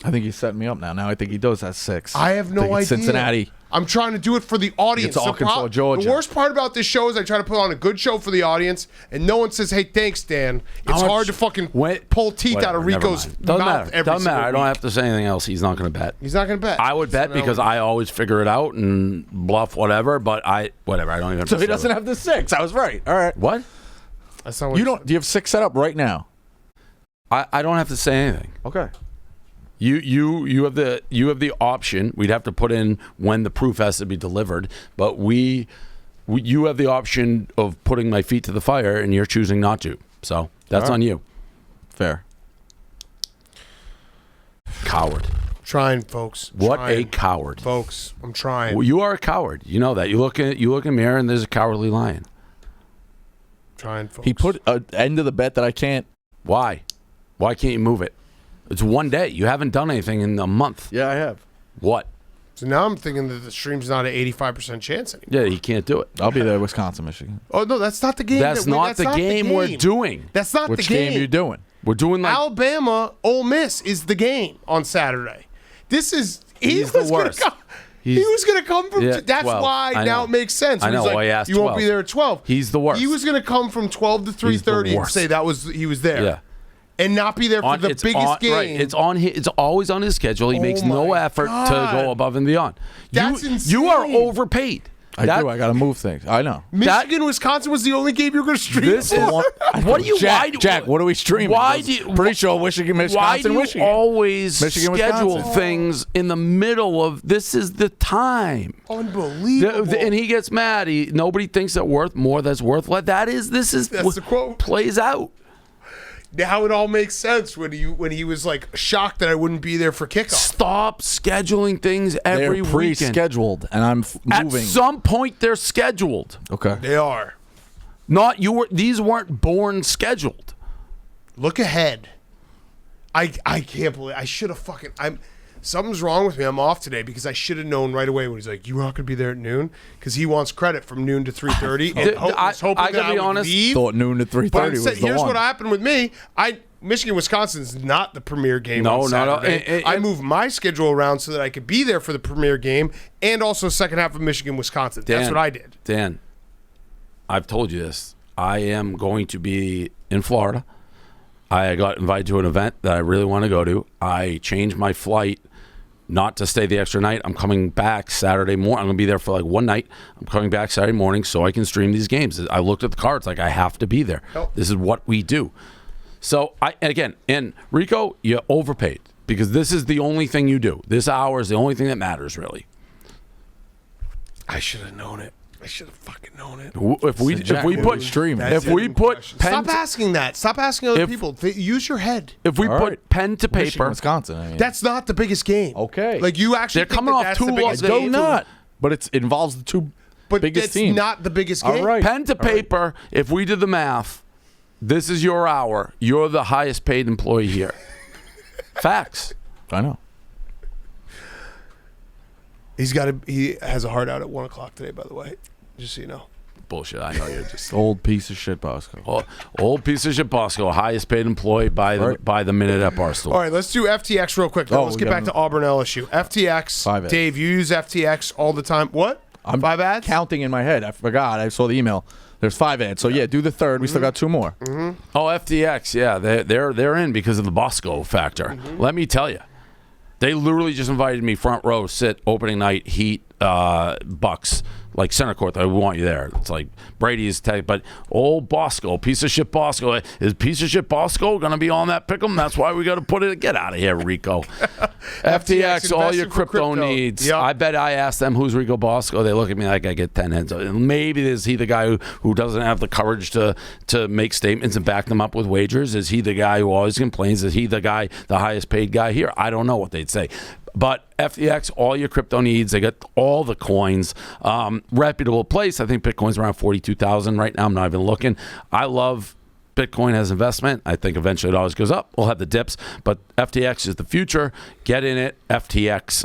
I think he's setting me up now. Now I think he does have 6. I have no think it's idea. Cincinnati. I'm trying to do it for the audience. It's Arkansas, Georgia. The worst part about this show is I try to put on a good show for the audience, and no one says, "Hey, thanks, Dan." It's How much- hard to fucking Wait, pull teeth out of Whatever, never Rico's mind. mouth Doesn't matter. every Doesn't matter. single I don't week. have to say anything else. He's not going to bet. He's not going to bet. I would bet So now- because I always figure it out and bluff whatever. But whatever. I don't even. So he say doesn't it. have the 6. I was right. All right. What? That's not what You he don't. said. Do you have 6 set up right now? I don't have to say anything. Okay. You have the option. We'd have to put in when the proof has to be delivered, but you have the option of putting my feet to the fire, and you're choosing not to. So that's on you. Fair. Coward. Trying, folks. What Trying. a coward. Folks, I'm trying. Well, you are a coward. You know that. You look in the mirror, and there's a cowardly lion. Trying, folks. He put an end to the bet that I can't. Why? Why can't you move it? It's one day. You haven't done anything in a month. Yeah, I have. What? So now I'm thinking that the stream's not an 85% chance anymore. Yeah, he can't do it. I'll be there, Wisconsin, Michigan. Oh, no, that's not the game. That's not the game we're doing. That's not Which the game. game you doing? We're doing like Alabama, Ole Miss is the game on Saturday. This is He's the worst. He was going to come from. Yeah, that's 12. why I now know. it makes sense. I When know he's why like, he asked you won't 12. be there at 12. He's the worst. He was going to come from 12 to 3:30 and worst. say he was there. Yeah. And not be there for the biggest game. Right. It's always on his schedule. He makes no my effort God. to go above and beyond. That's You are insane. overpaid. I do. I got to move things. I know. Michigan, Wisconsin was the only game you were going to stream. This is what do you? Jack, what are we streaming? Why do you? Pretty sure Michigan, Why Wisconsin, do you Michigan. always Michigan, schedule Wisconsin. things in the middle of this is the time? Unbelievable. And he gets mad. Nobody thinks that worth more. That's worth less. That's the quote. Plays out. Now it all makes sense when he was like shocked that I wouldn't be there for kickoff. Stop scheduling things every They're weekend. pre-scheduled, and I'm moving. At some point, they're scheduled. Okay. They are. Not you were. These weren't born scheduled. Look ahead. I can't believe I should have something's wrong with me. I'm off today because I should have known right away when he's like, "You're not going to be there at noon," because he wants credit from noon to 3:30. And I gotta be honest. Leave. Thought noon to 3:30 But was the here's one. what happened with me. Michigan, Wisconsin's not the premier game No, on Saturday. I moved my schedule around so that I could be there for the premier game and also second half of Michigan, Wisconsin. That's what I did. Dan, I've told you this. I am going to be in Florida. I got invited to an event that I really want to go to. I changed my flight not to stay the extra night. I'm coming back Saturday morning. I'm going to be there for like one night. I'm coming back Saturday morning so I can stream these games. I looked at the cards like I have to be there. Oh. This is what we do. So, and Rico, you overpaid because this is the only thing you do. This hour is the only thing that matters, really. I should have known it. I should have fucking known it. If we put streaming. if we put pen Stop asking that. Stop asking other people. Use your head. if we All put right. pen to Michigan, paper, Wisconsin. I mean. That's not the biggest game. Okay. Like you actually They're think coming off that's two the biggest losses. do game. not. But it involves the two But biggest it's teams. not the biggest game. All right. pen to paper, if we did the math, this is your hour. You're the highest paid employee here. Facts. I know. He has a heart out at 1:00 today, by the way. Just so you know. Bullshit. I know you're just Old piece of shit, Bosco. old piece of shit. Bosco, highest paid employee by the minute at Barstool. All right, let's do FTX real quick. Then let's get back to Auburn LSU. FTX. 5 ads. Dave, you use FTX all the time. What? I'm 5 ads? counting in my head. I forgot. I saw the email. There's 5 ads. So yeah, do the third. We still got 2 more. Oh, FTX, yeah, they're in because of the Bosco factor. Let me tell you, they literally just invited me front row, sit opening night, Heat, Bucks, like center court. We want you there. It's like Brady's type, but old Bosco, piece of shit Bosco, is piece of shit Bosco gonna be on that pick'em? That's why we got to put it. Get out of here, Rico. FTX, all your investing for crypto needs. Yep. I bet I asked them who's Rico Bosco. They look at me like I get 10 heads. Maybe is he the guy who doesn't have the courage to make statements and back them up with wagers? Is he the guy who always complains? Is he the guy, the highest paid guy here? I don't know what they'd say. But FTX, all your crypto needs. They got all the coins. Reputable place. I think Bitcoin's around 42,000 right now. I'm not even looking. I love Bitcoin as investment. I think eventually it always goes up. We'll have the dips, but FTX is the future. Get in it. FTX.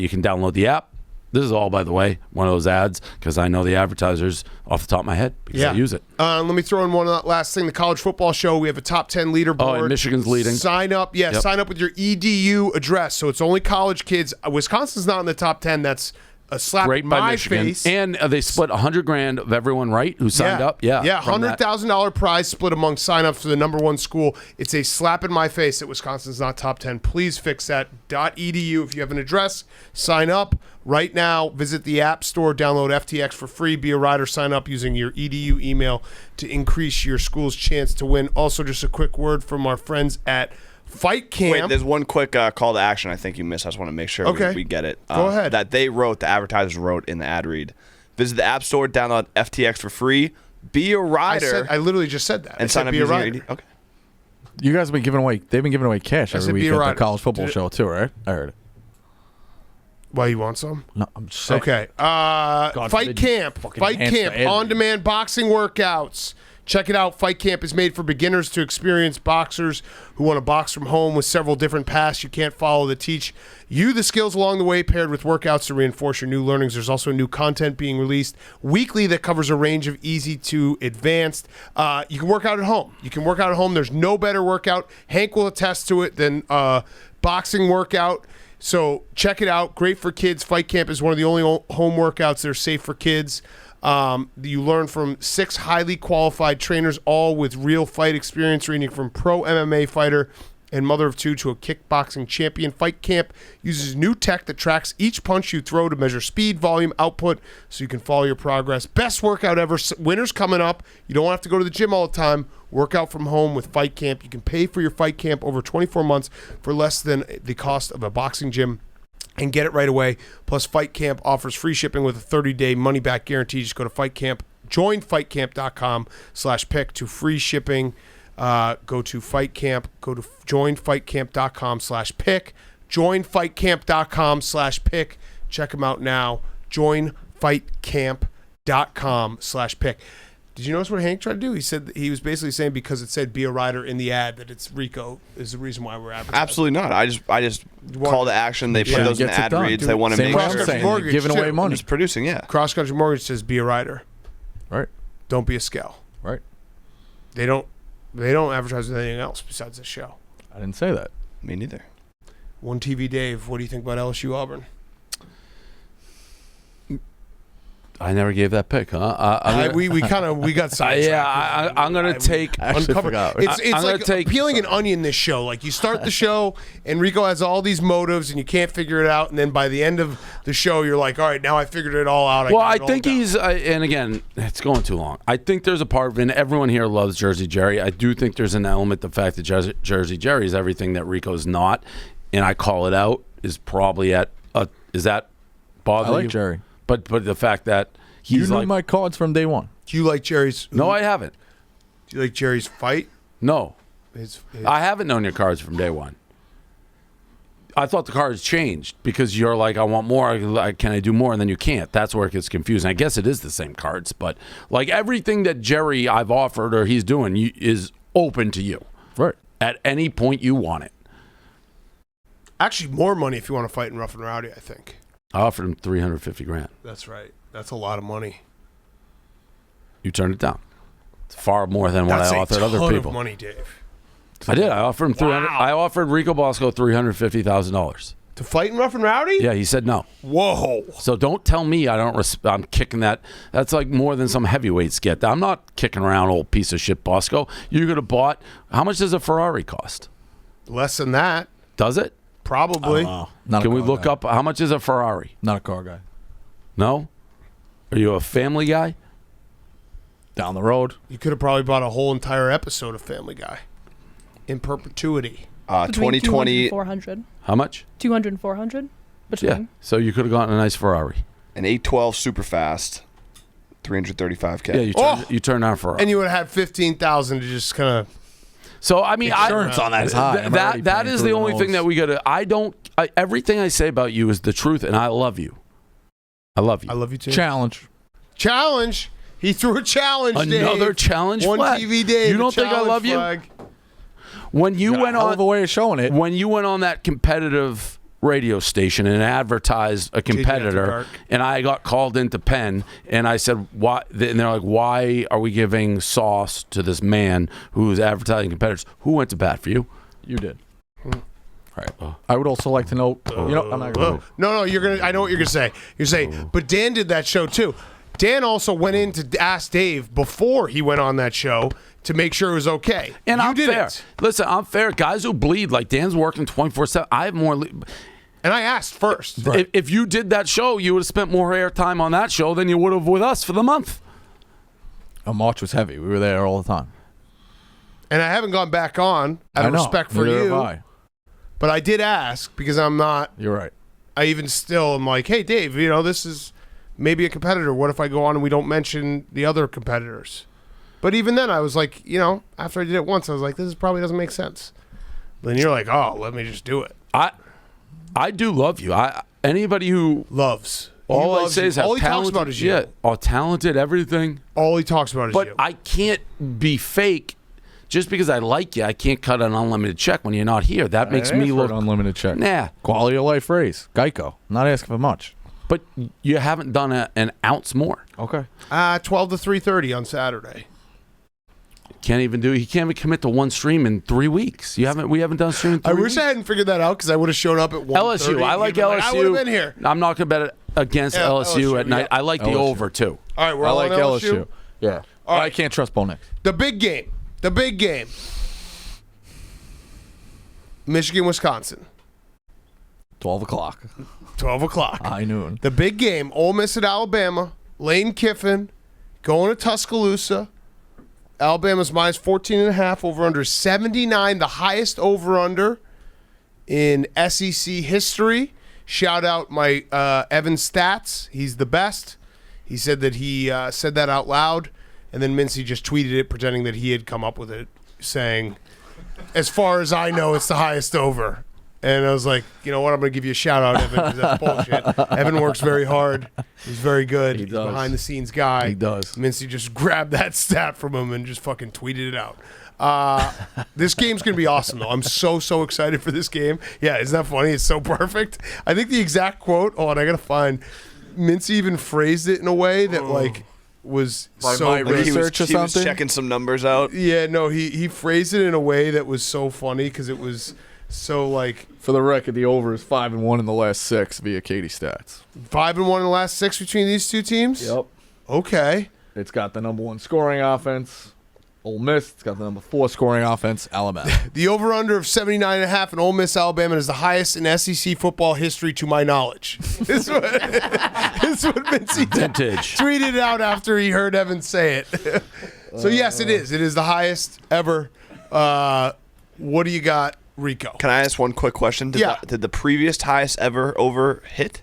You can download the app. This is all, by the way, one of those ads because I know the advertisers off the top of my head because I use it. Let me throw in one last thing. The college football show. We have a top 10 leaderboard. Oh, and Michigan's leading. Sign up. Yeah, Yep. sign up with your EDU address. So it's only college kids. Wisconsin's not in the top 10. That's a slap Great in by my Michigan. face. And they split $100,000 of everyone, right? Who signed up? Yeah. Yeah, from that. $100,000 prize split among signups for the number 1 school. It's a slap in my face that Wisconsin's not top 10. Please fix that. .edu if you have an address. Sign up right now. Visit the App Store. Download FTX for free. Be a rider. Sign up using your EDU email to increase your school's chance to win. Also, just a quick word from our friends at Fight Camp. Wait, there's one quick call to action I think you missed. I just want to make sure we get it. Go ahead. That the advertisers wrote in the ad read. Visit the App Store, download FTX for free, be a rider. I literally just said that. And sign up be a using your rider. ID. Okay. You guys have been giving away. They've been giving away cash every week be a at rider. the college football Did it- show too, right? I heard it. Why, you want some? No, I'm just saying. Okay. God Fight forbid Camp. fucking Fight hamster Camp. head. On-demand boxing workouts. Check it out. Fight Camp is made for beginners to experienced boxers who want to box from home with several different paths you can't follow that teach you the skills along the way, paired with workouts to reinforce your new learnings. There's also new content being released weekly that covers a range of easy to advanced. You can work out at home. There's no better workout. Hank will attest to it than boxing workout. So check it out. Great for kids. Fight Camp is one of the only home workouts that are safe for kids. You learn from 6 highly qualified trainers, all with real fight experience, ranging from pro MMA fighter and mother of 2 to a kickboxing champion. Fight Camp uses new tech that tracks each punch you throw to measure speed, volume, output, so you can follow your progress. Best workout ever. Winter's coming up. You don't have to go to the gym all the time. Work out from home with Fight Camp. You can pay for your Fight Camp over 24 months for less than the cost of a boxing gym. And get it right away. Plus, Fight Camp offers free shipping with a 30-day money-back guarantee. Just go to Fight Camp, join fightcamp.com/pick to free shipping. Go to Fight Camp, go to joinfightcamp.com/pick, joinfightcamp.com/pick. Check them out now. Joinfightcamp.com/pick. Did you notice what Hank tried to do? He said he was basically saying because it said "be a rider" in the ad that it's Rico is the reason why we're advertising. Absolutely not. I just call to action. They put Yeah, those in gets the it ad done. reads. They want to Same make what I'm sure. saying. Mortgage, Giving away too. money. Just producing, yeah. Cross Country Mortgage says "be a rider." Right. Don't be a scale. Right. They don't advertise with anything else besides the show. I didn't say that. Me neither. One TV Dave, what do you think about LSU Auburn? I never gave that pick, huh? We got sidetracked. Yeah, I'm gonna take. Actually Uncover. forgot. It's I'm gonna like take- peeling an onion. This show, like you start the show, and Rico has all these motives, and you can't figure it out, and then by the end of the show, you're like, all right, now I figured it all out. Well, got I it all think down. he's, and again, it's going too long. I think there's a part of it, and everyone here loves Jersey Jerry. I do think there's an element, the fact that Jersey Jerry is everything that Rico's not, and I call it out, is probably is that bothering I like you? Jerry. But the fact that You he's knew like, my cards from day one. Do you like Jerry's? no, I haven't. Do you like Jerry's fight? No, His I haven't known your cards from day one. I thought the cards changed because you're like, I want more. Can I do more? And then you can't. That's where it gets confusing. I guess it is the same cards, but like everything that Jerry I've offered or he's doing is open to you. Right. At any point you want it. actually more money if you want to fight in Rough and Rowdy. I think I offered him $350,000. that's right. That's a lot of money. You turned it down. It's far more than what That's I a offered other ton people. of money, Dave. I did. I offered him 300. Wow. I offered Rico Bosco $350,000. To fight in Rough and Rowdy? Yeah, he said no. Whoa. So don't tell me I don't. I'm kicking that. That's like more than some heavyweights get. I'm not kicking around old piece of shit Bosco. You could have bought. How much does a Ferrari cost? Less than that, Does it? probably. Not Can a we car look guy. up how much is a Ferrari? Not a car guy. No. Are you a family guy? Down the road. You could have probably bought a whole entire episode of Family Guy in perpetuity. Between 200 2020 and 400. How much? 200 and 400 between. Yeah. So you could have gotten a nice Ferrari. an 812 super fast, 335K. Yeah. You turned down Ferrari. And you would have had 15,000 to just kind of. So I mean, Insurance on that is high. I'm already that paying is through the the only thing nose. that we gotta. Everything I say about you is the truth, and I love you. I love you. I love you too. Challenge. Challenge. He threw a challenge. Another Dave. challenge One flag. TV Dave. You a don't think I challenge love flag. you? When you Got went a hell on of a way of showing it. when you went on that competitive radio station and advertised a competitor, Dark. and I got called into Penn, and I said, "Why?" And they're like, "Why are we giving sauce to this man who's advertising competitors?" Who went to bat for you? You did. All right. I would also like to know. You know, I'm not going to. No, you're gonna. I know what you're gonna say. You're saying, but Dan did that show too. Dan also went in to ask Dave before he went on that show to make sure it was okay. And you I'm didn't. fair. Listen, I'm fair. Guys who bleed, like Dan's working 24/7. I have more. And I asked first. If you did that show, you would have spent more airtime on that show than you would have with us for the month. March was heavy. We were there all the time. And I haven't gone back on out of I know. respect for Neither you. have I. But I did ask because I'm not. You're right. I even still am like, hey, Dave, this is maybe a competitor. What if I go on and we don't mention the other competitors? But even then, I was like, after I did it once, I was like, probably doesn't make sense. Then you're like, oh, let me just do it. I do love you. Anybody who Loves. all I loves say you. is how all he talented, talks about is you. yeah, all talented, everything. All he talks about is But you. I can't be fake. Just because I like you, I can't cut an unlimited check when you're not here. That makes me look an unlimited check. Nah. Quality of life raise. Geico. Not asking for much. But you haven't done an ounce more. Okay. 12 to 3:30 on Saturday. He can't even commit to one stream in 3 weeks. We haven't done a stream in 3 I weeks. wish I hadn't figured that out because I would have shown up at 1:30. LSU. I like LSU. I would have been here. I'm not going to bet against Yeah, LSU at night. yeah. I like the LSU. over too. All right, we're I all like on LSU. Yeah. All right. I can't trust Bo Nix. The big game. Michigan, Wisconsin. 12 o'clock. 12 o'clock. High noon. The big game. Ole Miss at Alabama. Lane Kiffin going to Tuscaloosa. Alabama's minus 14.5. Over under 79. The highest over under in SEC history. Shout out my Evan Stats. He's the best. He said that he said that out loud. And then Mincy just tweeted it pretending that he had come up with it, saying, as far as I know, it's the highest over. And I was like, you know what? I'm going to give you a shout out, Evan, because that's bullshit. Evan works very hard. He's very good. He He's does. a behind-the-scenes guy. He does. Mincy just grabbed that stat from him and just fucking tweeted it out. This game's going to be awesome, though. I'm so excited for this game. Yeah, isn't that funny? It's so perfect. I think the exact quote, and I got to find, Mincy even phrased it in a way that, was By so my great. He was, research or he was something? checking some numbers out. Yeah, no, he phrased it in a way that was so funny because it was so like For the record, the over is 5-1 in the last 6 via Katie Stats. 5-1 in the last 6 between these two teams. Yep. Okay. It's got the number 1 scoring offense, Ole Miss. It's got the number 4 scoring offense, Alabama. The over/under of 79.5 in Ole Miss, Alabama is the highest in SEC football history to my knowledge. This is what Mincy Vintage. tweeted out after he heard Evan say it. So yes, it is. It is the highest ever. What do you got, Rico? Can I ask one quick question? Yeah. Did the previous highest ever over hit?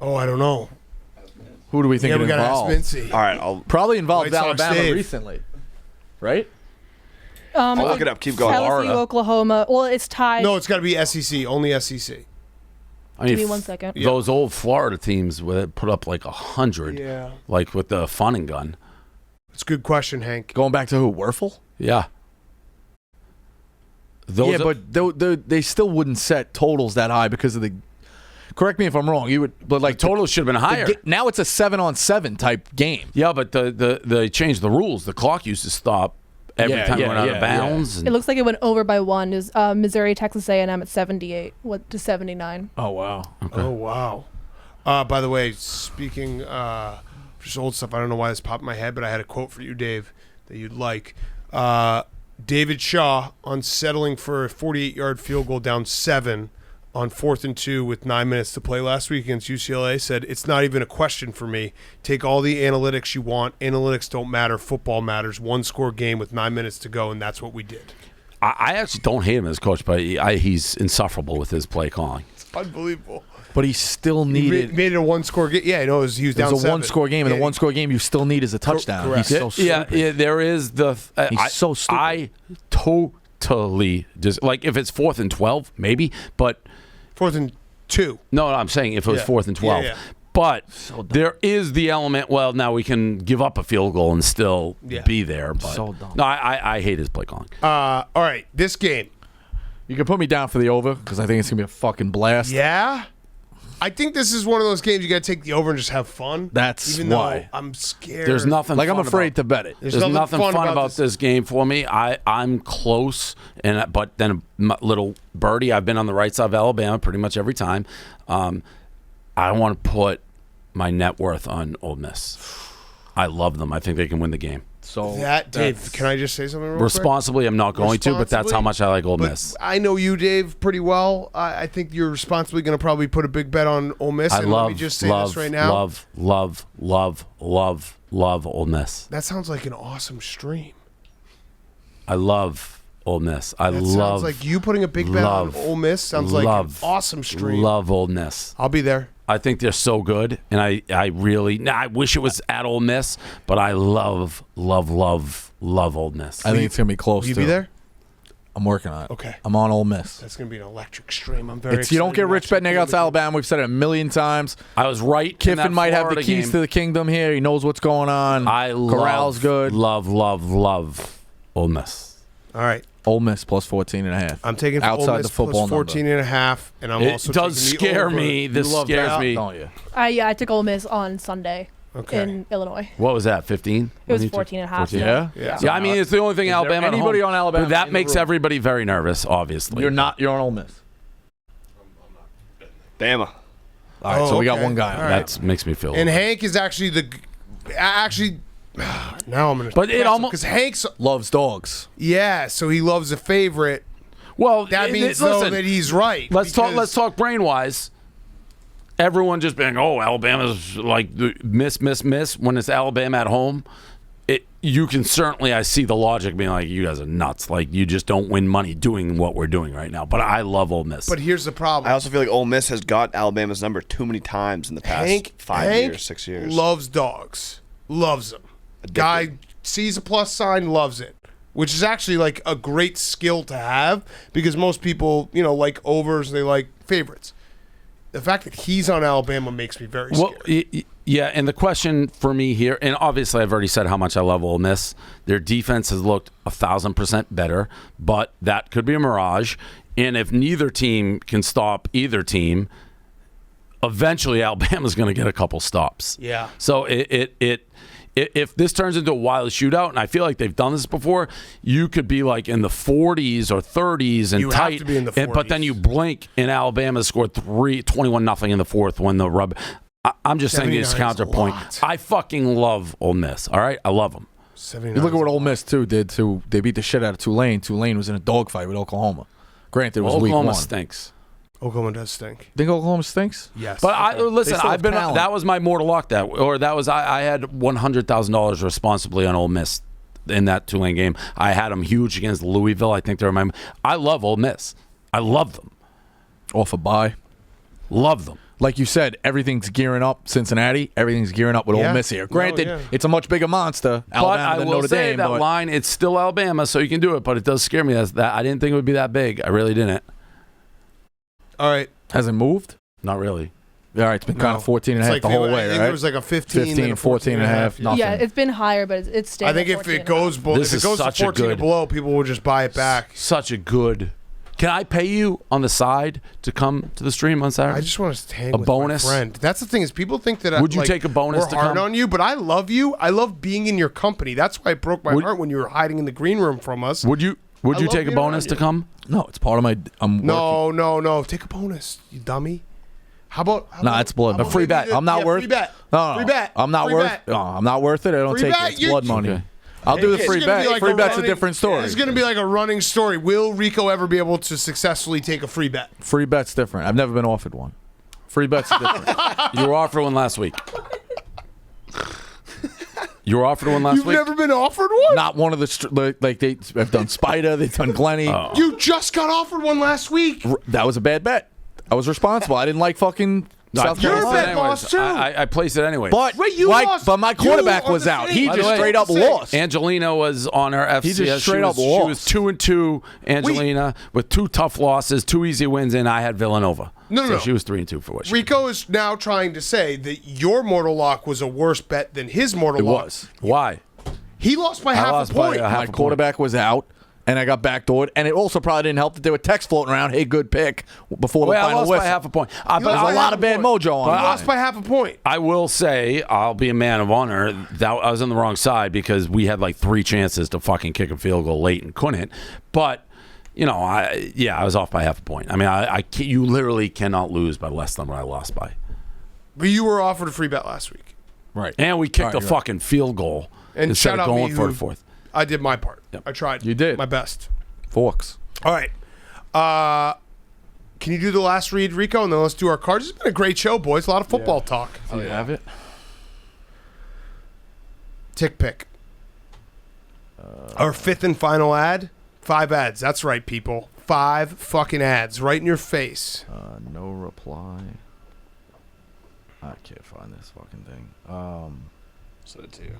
Oh, I don't know. Who do we think Yeah, it we got to ask involved? Mincy. All right, I'll Probably involved White Sox Alabama Dave. recently. Right? look it up. Keep going. LSU, Florida. Oklahoma. Well, it's tied. No, it's got to be SEC. Only SEC. I mean, Give me 1 second. Those old Florida teams would put up like 100, Yeah. like with the fun and gun. It's a good question, Hank. Going back to who? Werfel? Yeah. Those Yeah, but they still wouldn't set totals that high because of the. Correct me if I'm wrong. You would, but like totals should have been higher. Now it's a 7-on-7 type game. Yeah, but they changed the rules. The clock used to stop every Yeah, time yeah, it went out yeah, of bounds. It looks like it went over by 1. Is Missouri, Texas A&M at 78 to 79. Oh wow. Oh wow! By the way, speaking just old stuff, I don't know why this popped in my head, but I had a quote for you, Dave, that you'd like. David Shaw on settling for a 48-yard field goal down 7 on 4th and 2 with 9 minutes to play last week against UCLA said, "It's not even a question for me. Take all the analytics you want. Analytics don't matter. Football matters. 1-score game with 9 minutes to go, and that's what we did." I actually don't hate him as coach, but he's insufferable with his play calling. It's unbelievable. But he still He needed. made it a 1-score game. Yeah, I know. He was It down was a 7. 1-score game, and Yeah, the 1-score game you still need is a touchdown. correct. He's so stupid. Yeah, there is the. He's so stupid. I totally just like if it's 4th and 12, maybe, but 4th and 2. no, I'm saying if it was Yeah. 4th and 12. Yeah, yeah. But there is the element. Well, now we can give up a field goal and still Yeah. be there. But So dumb. no, I hate his play calling. All right, this game. You can put me down for the over because I think it's gonna be a fucking blast. Yeah. I think this is one of those games you got to take the over and just have fun. That's even why. though I'm scared. There's nothing. Like I'm fun afraid about, to bet it. There's There's nothing nothing fun fun about about this game for me. I'm close, but then a little birdie. I've been on the right side of Alabama pretty much every time. I want to put my net worth on Ole Miss. I love them. I think they can win the game. So That, Dave, can I just say something real quick? Responsibly, I'm not going to, but that's how much I like Ole But Miss. I know you, Dave, pretty well. I think you're responsibly going to probably put a big bet on Ole Miss. I and love, let me just say love, this right now. love Ole Miss. That sounds like an awesome stream. I love Ole Miss. I That love. sounds like you putting a big bet on Ole Miss. Sounds like an awesome stream. Love Ole Miss. I'll be there. I think they're so good, and I really I wish it was at Ole Miss, but I love Ole Miss. I think it's gonna be close. Will you too. be there? I'm working on it. Okay. I'm on Ole Miss. That's going to be an electric stream. I'm very It's, you don't excited get to rich watch betting that against game. Alabama. We've said it a million times. I was right. in Kiffin that might have the Florida keys game. to the kingdom here. He knows what's going on. Corral's good. Love Ole Miss. All right. Ole Miss plus 14.5. I'm taking outside Ole Miss the football plus 14.5, and I'm It also does taking the scare over. me. This You love scares that? me. Don't you? Yeah, I took Ole Miss on Sunday Okay. in Illinois. What was that? 15? It was 14.5. Yeah? Yeah. Yeah, I mean it's the only thing Alabama. at anybody home. on Alabama But that in the makes room? everybody very nervous. Obviously, You're not. You're on Ole Miss. Bama. All right, so we got okay. one guy. All right. That makes me feel. And Hank is actually now I'm going to. But it almost- because Hank's Loves dogs. so he loves a favorite. well, That means though listen, that he's right. Let's talk. because- Let's talk brain-wise. Everyone just being, oh, Alabama's like the miss. When it's Alabama at home, you can certainly. I see the logic being like, you guys are nuts. Like you just don't win money doing what we're doing right now. But I love Ole Miss. But here's the problem. I also feel like Ole Miss has got Alabama's number too many times in the past Hank 6 years. loves dogs. Loves them. Addicted. Guy sees a plus sign, loves it. Which is actually like a great skill to have because most people, like overs, they like favorites. The fact that he's on Alabama makes me very scared. Yeah, and the question for me here, and obviously I've already said how much I love Ole Miss. Their defense has looked 1,000% better, but that could be a mirage. And if neither team can stop either team, eventually Alabama's going to get a couple stops. Yeah. So if this turns into a wild shootout, and I feel like they've done this before, you could be like in the 40s or 30s and You have tight. to be in the But then 40s. you blink, and Alabama scored 21-0 in the fourth when the rub. I'm just saying this 79 is a counterpoint. lot. I fucking love Ole Miss. All right, I love them. 79 You look at is what a Ole lot. Miss too did too. They beat the shit out of Tulane. Tulane was in a dogfight with Oklahoma. Granted, it was week Oklahoma one. stinks. Oklahoma does stink. Think Oklahoma stinks? Yes. But I listen. still I've have been. talent. That was my mortal lock. I had $100,000 responsibly on Ole Miss in that Tulane game. I had them huge against Louisville. I think they're my. I love Ole Miss. I love them. Off a bye. Love them. Like you said, everything's gearing up. Cincinnati, everything's gearing up with Yeah. Ole Miss here. Granted, yeah. it's a much bigger monster, But Alabama I than will Notre say Dame. that but line. It's still Alabama, so you can do it. But it does scare me. That I didn't think it would be that big. I really didn't. All right. hasn't moved. Not really. All right, it's been kind of 14 and a half the whole I way, think right? there was like a 15, 15, then a 14 and a half. Yeah. Nothing. Yeah, it's been higher, but it's staying. I think at if 14 it and a half. goes, This if it is goes to such a 14 or good- below, people will just buy it back. Such a good. Can I pay you on the side to come to the stream on Saturday? I just want to hang A with bonus? my friend. That's the thing is people think that Would you take a bonus we're to hard come? on you, but I love you. I love being in your company. That's why it broke my Would- heart when you were hiding in the green room from us. Would you I love take a being bonus around to you. come? No, it's part of my. I'm working. No. Take a bonus, you dummy. How about Nah, it's blood. how A about free maybe bet. I'm not yeah, worth. Free bet. No, Free bet. I'm not Free worth. bet. No, I'm not worth it. I don't Free take bet, it. It's you- blood money. Okay. I'll do the It's free gonna be bet. like Free a bet's a running- different story. It's going to be like a running story. Will Rico ever be able to successfully take a free bet? Free bet's different. I've never been offered one. Free bet's different. You were offered one last week. You were offered one last You've week. never been offered one? Not one of the like they have done Spider. They've done Glenny. You just got offered one last week. That was a bad bet. I was responsible. I didn't like fucking South You're a Carolina. bet boss, too. I placed it anyway. But Wait, you like, lost. but my You quarterback are was the out. same. He By just the way, straight up same. lost. Angelina was on her FCS. just straight up She lost. was 2-2. Angelina with 2 tough losses, 2 easy wins, and I had Villanova. No. So she was 3-2 for what she Rico is now trying to say that your mortal lock was a worse bet than his mortal It lock. was. Why? He lost by half lost a by point. a half My a point. quarterback was out, and I got backdoored. And it also probably didn't help that there were texts floating around. Hey, good pick before the Well, I final lost whistle. by half a point. You But There's lost a by lot half of bad point. mojo on You that. lost by half a point. I will say I'll be a man of honor. That I was on the wrong side because we had like 3 chances to fucking kick a field goal late and couldn't. But I was off by half a point. I mean, you literally cannot lose by less than what I lost by. But you were offered a free bet last week. Right. And we kicked All right, a you're fucking field goal And instead shout of out going me for who- the fourth. I did my part. Yep. I tried. You did. My best. Forks. All right. Can you do the last read, Rico? And then let's do our cards. It's been a great show, boys. A lot of football talk. Do you have it? Tick pick. Our fifth and final ad. 5 ads. That's right, people. 5 fucking ads right in your face. No reply. I can't find this fucking thing. Send it to you.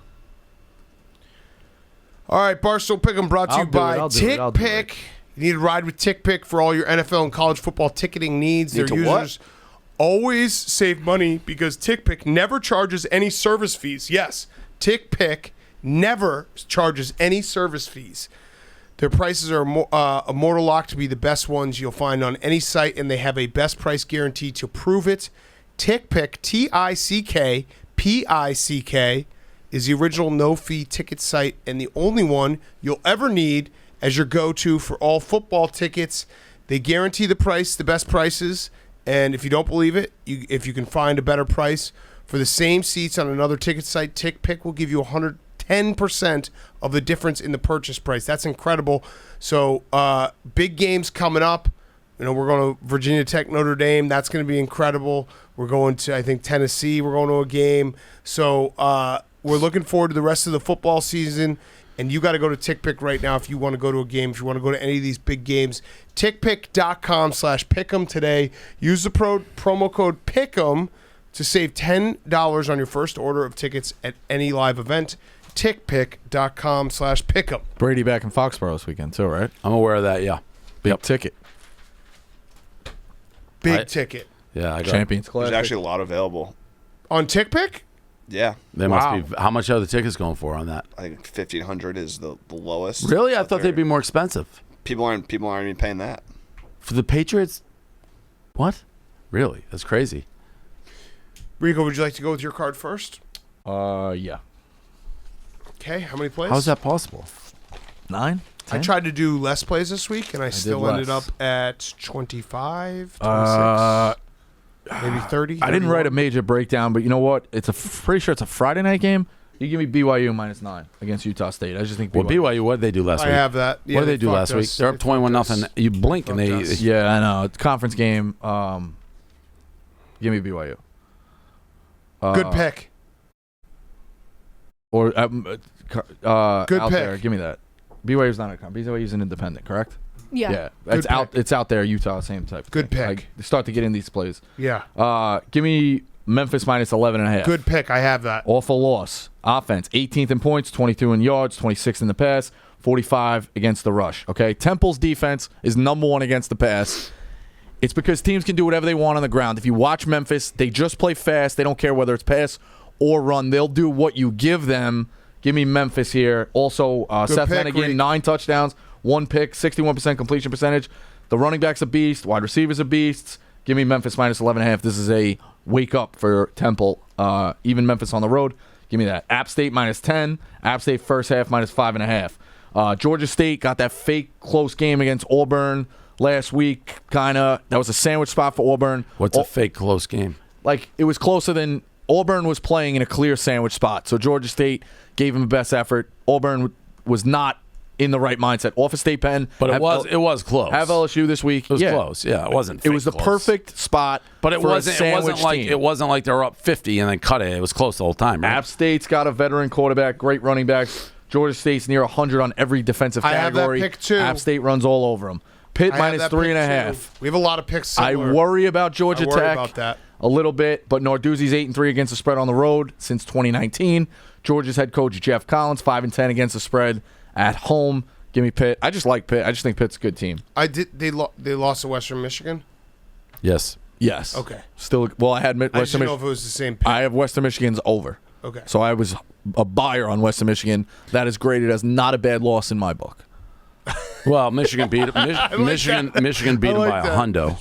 All right, Barstool Pick'em brought to you by TickPick. You need to ride with TickPick for all your NFL and college football ticketing needs. Their users always save money because TickPick never charges any service fees. Yes, TickPick never charges any service fees. Their prices are immortal locked to be the best ones you'll find on any site, and they have a best price guarantee to prove it. TickPick, TickPick, is the original no-fee ticket site and the only one you'll ever need as your go-to for all football tickets. They guarantee the price, the best prices, and if you don't believe it, if you can find a better price for the same seats on another ticket site, TickPick will give you 110% of the difference in the purchase price. That's incredible. So big games coming up. You know, we're going to Virginia Tech, Notre Dame. That's going to be incredible. We're going to, I think, Tennessee. We're going to a game. So we're looking forward to the rest of the football season. And you got to go to TickPick right now if you want to go to a game, if you want to go to any of these big games. TickPick.com/Pick'em today. Use the promo code Pick'em to save $10 on your first order of tickets at any live event. TickPick.com/Pick'em. Brady back in Foxborough this weekend too, right? I'm aware of that, yeah. Big ticket. Big ticket. Yeah, I got Champions There's Classic. actually a lot available. On TickPick? Yeah. They must be. How much are the tickets going for on that? I think 1,500 is the lowest. Really? I But thought they'd be more expensive. People aren't even paying that. For the Patriots? What? Really? That's crazy. Rico, would you like to go with your card first? Yeah. Okay, how many plays? How's that possible? 9? 10? I tried to do less plays this week, and I still ended up less. at 25, 26, maybe 30. I didn't write a 31. major breakdown, but you know what? Pretty sure it's a Friday night game. You give me BYU -9 against Utah State. I just think Well, BYU, what did they do last I week? have that. Yeah, What did they do fucked last week? us. They're up They fucked 21-0. us. You blink and Fucked they. us. Yeah, I know. It's a conference game. Give me BYU. Good pick. Or Good out pick. there. Give me that. BYU's not a conference. BYU's an independent, correct? Yeah. It's Good out. pick. It's out there. Utah, same type. Of Good thing. pick. Like, they start to get in these plays. Yeah. Give me Memphis -11.5. Good pick. I have that. Awful loss. Offense, 18th in points, 22 in yards, 26 in the pass, 45 against the rush. Okay, Temple's defense is number 1 against the pass. It's because teams can do whatever they want on the ground. If you watch Memphis, they just play fast. They don't care whether it's pass or run. They'll do what you give them. Give me Memphis here. Also, Seth pick, Hennigan, Reek. 9 touchdowns, 1 pick, 61% completion percentage. The running back's a beast. Wide receivers are beasts. Give me Memphis -11.5. This is a wake up for Temple. Even Memphis on the road. Give me that. App State -10. App State first half -5.5. Georgia State got that fake close game against Auburn last week. That was a sandwich spot for Auburn. What's a fake close game? Like, it was closer than Auburn was playing in a clear sandwich spot. So Georgia State gave them the best effort. Auburn was not in the right mindset. Off a state pen. But it was close. Have LSU this week. It was close. Yeah, it wasn't. It was the close. perfect spot. But it for wasn't. a It sandwich wasn't like team. it wasn't like they were up 50 and then cut it. It was close the whole time. Right? App State's got a veteran quarterback, great running backs. Georgia State's near 100 on every defensive I have that category. pick, too. App State runs all over them. Pitt I have that pick, -3.5. too. We have a lot of picks. I Similar. worry about Georgia I worry Tech about that. a little bit, but Narduzzi's 8-3 against the spread on the road since 2019. Georgia's head coach Jeff Collins 5-10 against the spread at home. Give me Pitt. I just like Pitt. I just think Pitt's a good team. They lost to Western Michigan. Yes. Yes. Okay. Still, well, I had I just Western didn't know Michigan. if it was the same pick. I have Western Michigan's over. Okay. So I was a buyer on Western Michigan. That is graded as not a bad loss in my book. Well, Michigan beat Michigan beat I them like by that. a hundo.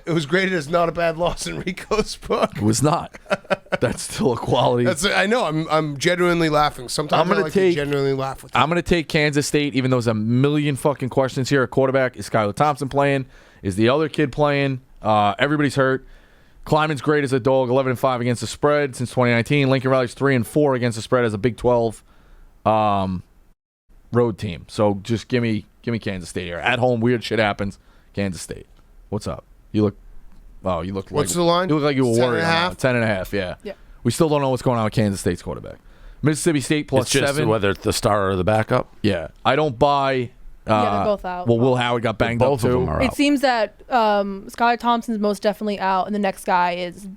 It was graded as not a bad loss in Rico's book. It was not. That's still a quality. I know. I'm genuinely laughing. Sometimes I'm gonna I like to take- genuinely laugh with you. I'm going to take Kansas State, even though there's a million fucking questions here. At quarterback, is Skylar Thompson playing? Is the other kid playing? Everybody's hurt. Kleiman's great as a dog, 11-5 against the spread since 2019. Lincoln Riley's 3-4 against the spread as a Big 12 road team. So just give me Kansas State here. At home, weird shit happens. Kansas State. What's up? You look What's the line? You look like you were It's 10 worried. and a half? 10.5, yeah. Yeah. We still don't know what's going on with Kansas State's quarterback. Mississippi State plus It's just 7. whether it's the starter or the backup. Yeah, I don't buy. Yeah, they're both out. Well, Will Howard got banged Both up of too. them are It out. seems that Skylar Thompson's most definitely out, and the next guy is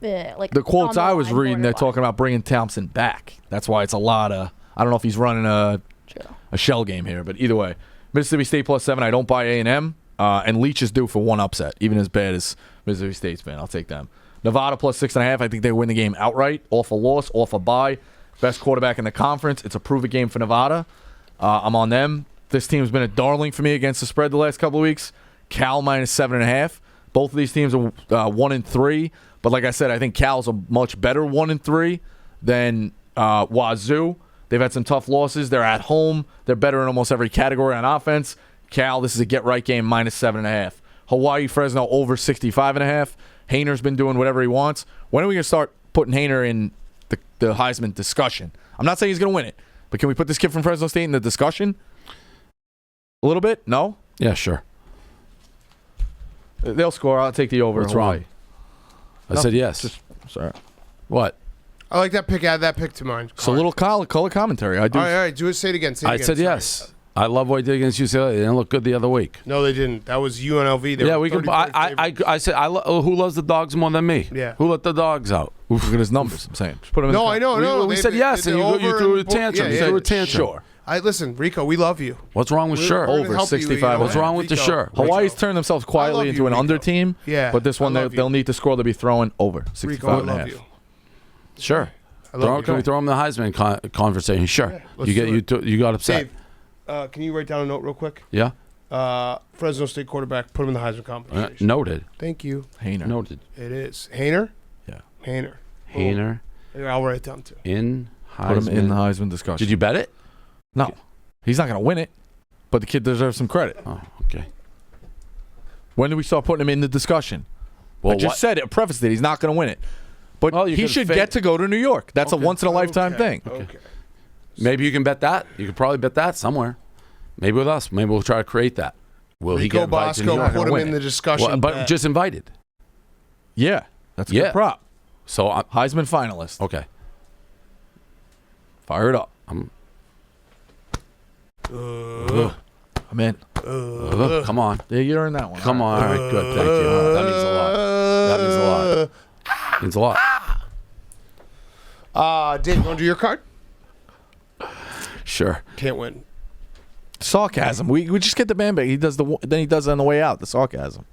like The quotes on the I was line, reading, they're borderline. talking about bringing Thompson back. That's why it's a lot of. I don't know if he's running a shell game here, but either way, Mississippi State plus 7. I don't buy A&M, and Leach is due for one upset, even as bad as Mississippi State's been. I'll take them. Nevada plus 6.5. I think they win the game outright, off a loss, off a bye. Best quarterback in the conference. It's a prove-it game for Nevada. I'm on them. This team's been a darling for me against the spread the last couple of weeks. Cal minus 7.5. Both of these teams are 1-3. But like I said, I think Cal's a much better 1-3 than Wazoo. They've had some tough losses. They're at home. They're better in almost every category on offense. Cal, this is a get-right game, minus 7.5. Hawaii, Fresno, over 65.5. Hayner's been doing whatever he wants. When are we going to start putting Hayner in the Heisman discussion? I'm not saying he's going to win it, but can we put this kid from Fresno State in the discussion? A little bit? No? Yeah, sure. They'll score. I'll take the over. What's Hawaii. wrong? I said yes. Sorry. What? I like that pick. Add that pick to mine. It's a little color commentary. I do. All right. Do it. Say it again. Say it I again. said Sorry. yes. I love what he did against UCLA. They didn't look good the other week. No, they didn't. That was UNLV. They Yeah, were we can. 30-point I favorites. said who loves the dogs more than me? Yeah. Who let the dogs out? Look at his numbers. I'm saying. Just put him in No, the I know. We, no, we they- said they- yes, they- and you over threw a and- tantrum. yeah, You yeah. threw a tantrum. Sure. Listen, Rico. We love you. What's wrong with sure? We're gonna Over help you, 65. What's wrong with the Rico. sure? Hawaii's turned themselves I quietly love into you, an Rico. under team. Yeah, But this one, I love you. they'll need to score to be throwing over Rico, 65 I and a love half. you. Sure. I love you. Can we throw him the Heisman conversation? Sure. let's You do it. you got upset. Dave, can you write down a note real quick? Yeah. Fresno State quarterback. Put him in the Heisman conversation. Noted. Thank you. Hayner. Noted. It is Hayner. Yeah. Hayner. Hayner Here, I'll write it down too. in Heisman. Put him in the Heisman discussion. Did you bet it? No. He's not going to win it, but the kid deserves some credit. Oh, okay. When do we start putting him in the discussion? Well, I just what- said it, prefaced it. He's not going to win it. But Well, you he could should fake- get to go to New York. That's a once-in-a-lifetime thing. Okay. Maybe you can bet that. You could probably bet that somewhere. Maybe with us. Maybe we'll try to create that. Will he Rico get invited to New Bosco York? put him win in it. the discussion. Well, but bet. just invited. Yeah. That's a Yeah. good prop. So Heisman finalist. okay. Fire it up. I'm I'm in. come on. Yeah, you earned that one. Come All on. All right, good. Thank you. That means a lot. That means a lot. Means a lot. Dave, you want to do your card? Sure. Can't win. Sarcasm. We just get the band back. Then he does it on the way out. The sarcasm.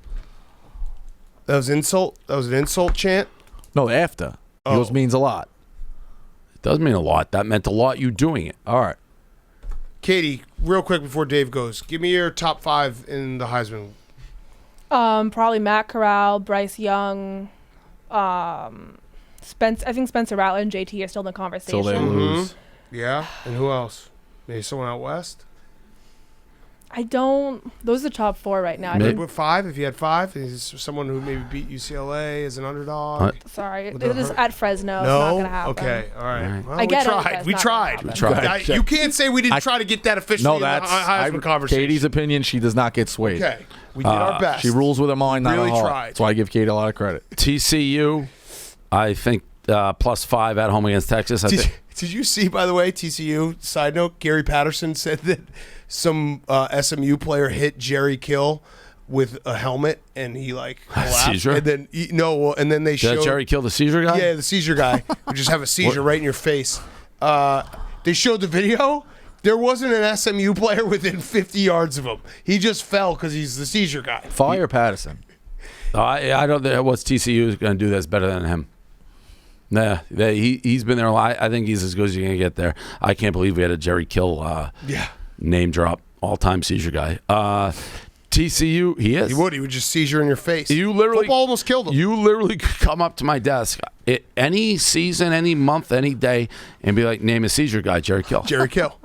That was insult. That was an insult chant. No, after. Yours means a lot. It does mean a lot. That meant a lot, you doing it. All right. Katie, real quick before Dave goes, give me your top 5 in the Heisman. Probably Matt Corral, Bryce Young, Spence. I think Spencer Rattler and JT are still in the conversation. Till they lose. Yeah, and who else? Maybe someone out west. I don't. Those are the top 4 right now. I Maybe- think, With 5, if you had 5, is someone who maybe beat UCLA as an underdog. sorry, Would it that is hurt? at Fresno. It's not No. gonna happen. Okay. All right. All right. Well, I get it, we but tried. it's We not tried. gonna We tried. You can't say we didn't try to get that officially No, in the that's Heisman conversation. Katie's opinion. She does not get swayed. Okay. We did our best. She rules with her mind, not Really her heart. tried. That's why I give Katie a lot of credit. TCU, I think +5 at home against Texas. I think. Did you see, by the way, TCU, side note, Gary Patterson said that some SMU player hit Jerry Kill with a helmet and he collapsed. Seizure? And then, and then they Did showed. Jerry kill the seizure guy? Yeah, the seizure guy would just have a seizure right in your face. They showed the video. There wasn't an SMU player within 50 yards of him. He just fell because he's the seizure guy. Fire Patterson. I don't know what's TCU is going to do that's better than him. Nah, he's been there a lot. I think he's as good as you're going to get there. I can't believe we had a Jerry Kill name drop, all-time seizure guy. TCU, he is. He would just seizure in your face. You literally Football almost killed him. You literally could come up to my desk any season, any month, any day, and be like, "Name a seizure guy, Jerry Kill." Jerry Kill.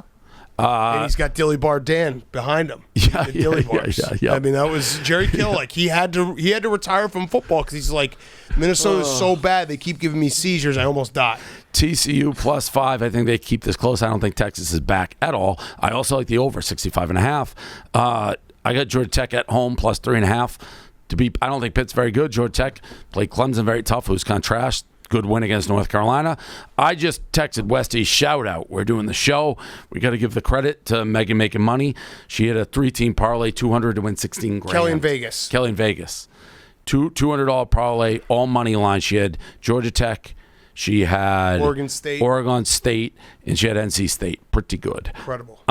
And he's got Dilly Bar Dan behind him. Yeah, The Dilly yeah, Bars. yeah. I mean, that was Jerry Kill. He had to retire from football because he's like, Minnesota's so bad. They keep giving me seizures. I almost die. TCU +5. I think they keep this close. I don't think Texas is back at all. I also like the over 65.5. I got Georgia Tech at home +3.5. I don't think Pitt's very good. Georgia Tech played Clemson very tough, who's kind of trashed. good win against North Carolina. I just texted Westy, shout out. We're doing the show. We got to give the credit to Megan making money. She had a 3-team parlay, 200 to win 16 grand. Kelly in Vegas. $200 parlay, all money line. She had Georgia Tech. She had Oregon State, and she had NC State. Pretty good. Incredible.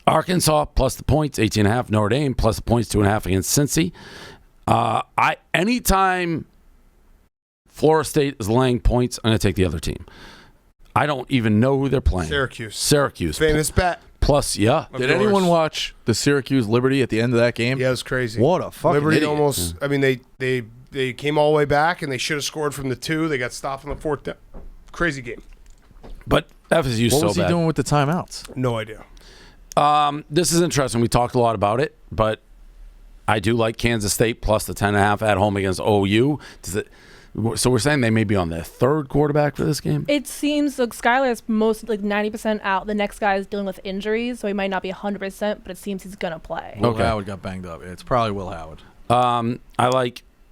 Arkansas plus the points, 18.5. Notre Dame plus the points, 2.5 against Cincy. Anytime Florida State is laying points, I'm going to take the other team. I don't even know who they're playing. Syracuse. Famous bet. Plus, yeah. Did anyone watch the Syracuse Liberty at the end of that game? Yeah, it was crazy. What a fucking Liberty idiot. almost. I mean, they came all the way back and they should have scored from the 2. They got stopped on the 4th down. Crazy game. But FSU so bad. What was he doing with the timeouts? No idea. This is interesting. We talked a lot about it, but I do like Kansas State plus the 10.5 at home against OU. So we're saying they may be on their 3rd quarterback for this game? It seems like Skylar's most 90% out. The next guy is dealing with injuries, so he might not be 100%, but it seems he's going to play. Will Howard got banged up. It's probably Will Howard.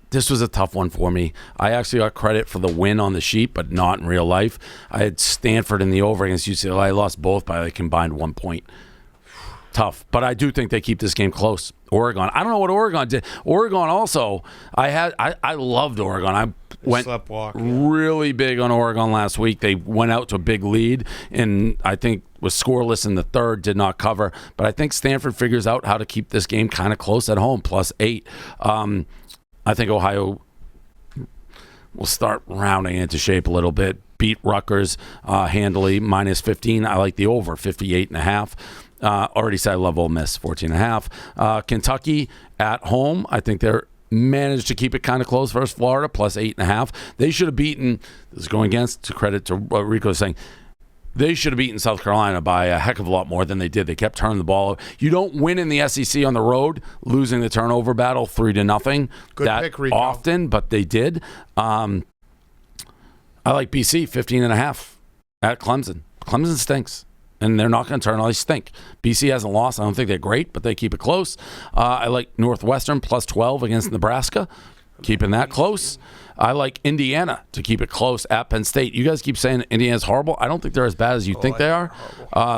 This was a tough one for me. I actually got credit for the win on the sheet, but not in real life. I had Stanford in the over against UCLA. I lost both by a combined 1 point. Tough, but I do think they keep this game close. Oregon, I don't know what Oregon did. Oregon also, I loved Oregon. I went really big on Oregon last week. They went out to a big lead, and I think was scoreless in the 3rd, did not cover. But I think Stanford figures out how to keep this game kind of close at home, plus 8. I think Ohio will start rounding into shape a little bit. Beat Rutgers handily, minus 15. I like the over, 58.5. Already said I love Ole Miss, 14.5. Kentucky at home, I think they're managed to keep it kind of close versus Florida, plus 8.5. They should have beaten, this is going against, to credit to what Rico is saying, they should have beaten South Carolina by a heck of a lot more than they did. They kept turning the ball. You don't win in the SEC on the road, losing the turnover battle 3-0 Good that pick, Rico. often, but they did. I like BC, 15.5 at Clemson. Clemson stinks. And they're not going to turn. They stink. BC hasn't lost. I don't think they're great, but they keep it close. I like Northwestern plus 12 against Nebraska, keeping that close. I like Indiana to keep it close at Penn State. You guys keep saying Indiana's horrible. I don't think they're as bad as you think they are.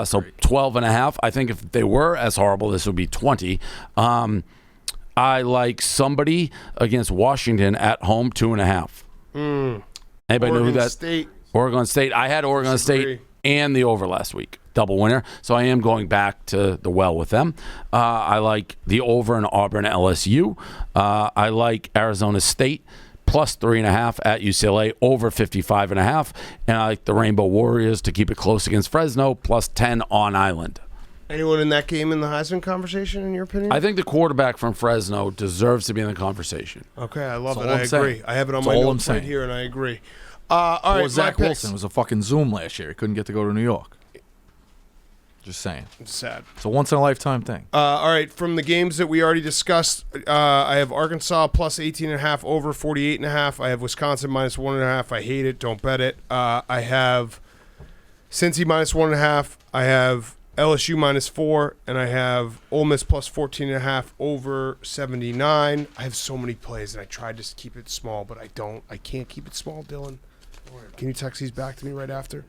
So 12.5. I think if they were as horrible, this would be 20. I like somebody against Washington at home, 2.5. Anybody know who that? State. Oregon State. I had Oregon State and the over last week. Double winner. So I am going back to the well with them. I like the over in Auburn LSU. I like Arizona State plus 3.5 at UCLA, over 55.5. And I like the Rainbow Warriors to keep it close against Fresno, plus 10 on Island. Anyone in that game in the Heisman conversation, in your opinion? I think the quarterback from Fresno deserves to be in the conversation. Okay, I love That's it. all I I'm saying. agree. I have it on That's my all I'm notes right saying. here, and I agree. All right, Well, Zach my Wilson picks. was a fucking Zoom last year. He couldn't get to go to New York. Just saying. It's sad. It's a once-in-a-lifetime thing. All right, from the games that we already discussed, I have Arkansas plus 18.5, over 48.5. I have Wisconsin minus 1.5. I hate it. Don't bet it. I have Cincy minus 1.5. I have LSU minus 4, and I have Ole Miss plus 14.5, over 79. I have so many plays, and I tried to keep it small, but I don't. I can't keep it small, Dylan. Can you text these back to me right after?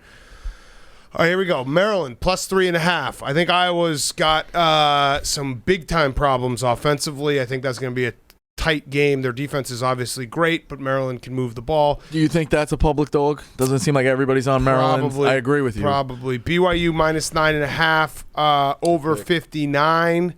All right, here we go. Maryland, plus 3.5. I think Iowa's got some big-time problems offensively. I think that's going to be a tight game. Their defense is obviously great, but Maryland can move the ball. Do you think that's a public dog? Doesn't seem like everybody's on Maryland. Probably. I agree with you. Probably. BYU minus 9.5, over 59.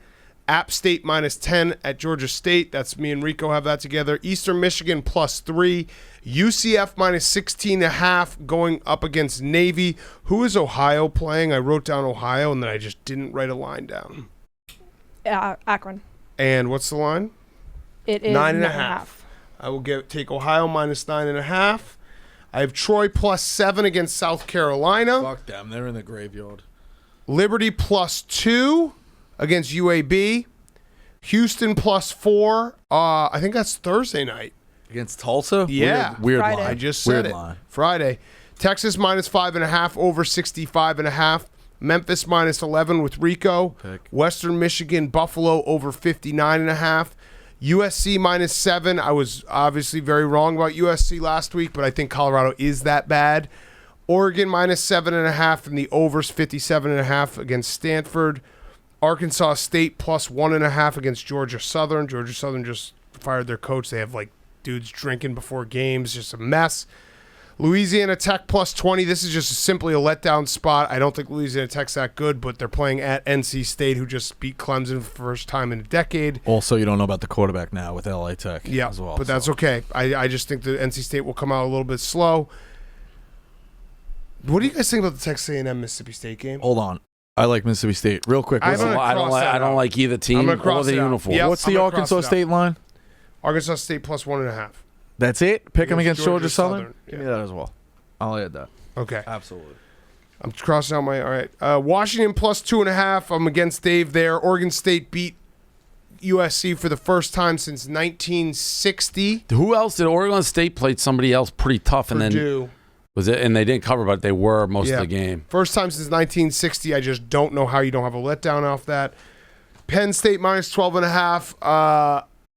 App State minus 10 at Georgia State. That's me and Rico have that together. Eastern Michigan plus 3. UCF minus 16.5 going up against Navy. Who is Ohio playing? I wrote down Ohio, and then I just didn't write a line down. Akron. And what's the line? It is 9.5. I will take Ohio minus 9.5. I have Troy plus 7 against South Carolina. Fuck them. They're in the graveyard. Liberty plus 2 against UAB. Houston plus 4. I think that's Thursday night. Against Tulsa? Yeah. Weird Friday. line. I just said Weird it. line. Friday. Texas minus 5.5, over 65.5. Memphis minus 11 with Rico. Pick. Western Michigan, Buffalo over 59.5. USC -7. I was obviously very wrong about USC last week, but I think Colorado is that bad. Oregon -7.5, and the overs 57.5 against Stanford. Arkansas State +1.5 against Georgia Southern. Georgia Southern just fired their coach. They have like dudes drinking before games, just a mess. Louisiana Tech +20. This is just simply a letdown spot. I don't think Louisiana Tech's that good, but they're playing at NC State, who just beat Clemson for the first time in a decade. Also, you don't know about the quarterback now with LA Tech Yeah, as well. but that's okay. I just think that NC State will come out a little bit slow. What do you guys think about the Texas A&M Mississippi State game? Hold on. I like Mississippi State. Real quick. I'm gonna I don't like either team I'm gonna or cross the it out. uniform. Yep. What's the I'm gonna cross Arkansas it out. State line? Arkansas State +1.5. That's it? Pick them against Georgia Southern? Southern. Give me Yeah. that as well. I'll add that. Okay. Absolutely. I'm crossing out my. All right. Washington +2.5. I'm against Dave there. Oregon State beat USC for the first time since 1960. Who else did Oregon State played somebody else pretty tough and then Purdue. was it? And they didn't cover, but they were most Yeah. of the game. First time since 1960. I just don't know how you don't have a letdown off that. Penn State -12.5.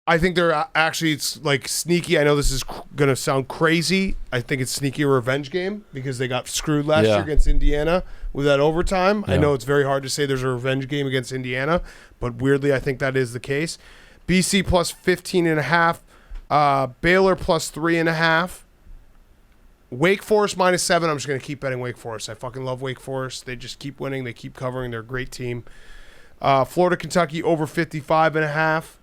I think they're actually it's like sneaky. I know this is going to sound crazy. I think it's sneaky a revenge game because they got screwed last year against Indiana with that overtime. I Yeah. know it's very hard to say there's a revenge game against Indiana, but weirdly I think that is the case. BC +15.5. Baylor +3.5. Wake Forest -7. I'm just going to keep betting Wake Forest. I fucking love Wake Forest. They just keep winning. They keep covering. They're a great team. Florida, Kentucky over 55.5.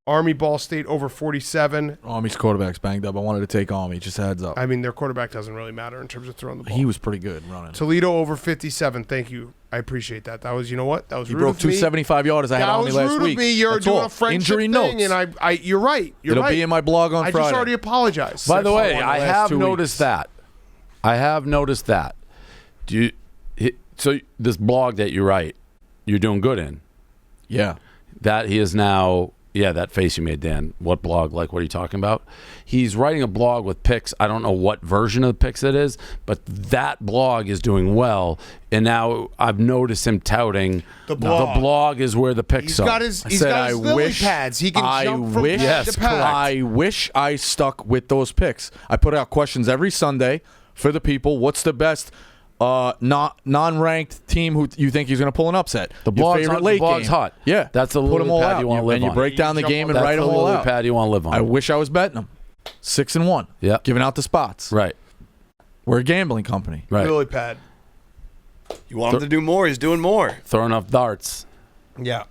Army, Ball State over 47. Army's quarterback's banged up. I wanted to take Army. Just a heads up. I mean, their quarterback doesn't really matter in terms of throwing the ball. He was pretty good running. Toledo over 57. Thank you. I appreciate that. That was, you know what? That was He rude broke of two me. 75-yarders I had That on me was last rude week. of me. You're That's doing all. a friendship Injury thing, notes. and you're right. You're It'll right. be in my blog on I Friday. just already apologized. By the way, the I last have 2 noticed weeks. that. I have noticed that. So this blog that you write, you're doing good in. Yeah. That he is now. Yeah, that face you made, Dan. What blog? Like, what are you talking about? He's writing a blog with picks. I don't know what version of the picks it is, but that blog is doing well. And now I've noticed him touting The blog. The blog is where the picks He's are. got his lily pads. He can jump from pad to pad. I wish I stuck with those picks. I put out questions every Sunday for the people. What's the best non-ranked team who you think he's going to pull an upset? The Your blog's favorite hot. late The blog's game. hot. Yeah, That's the put lily them all pad out. you wanna live and you on. break down the You game and jump on write That's them the all lily out. pad you want to live on. I wish I was betting them 6-1. Yeah. Giving out the spots. Right. We're a gambling company. Right. Lily pad. You want him to do more? He's doing more. Throwing enough darts. Yeah.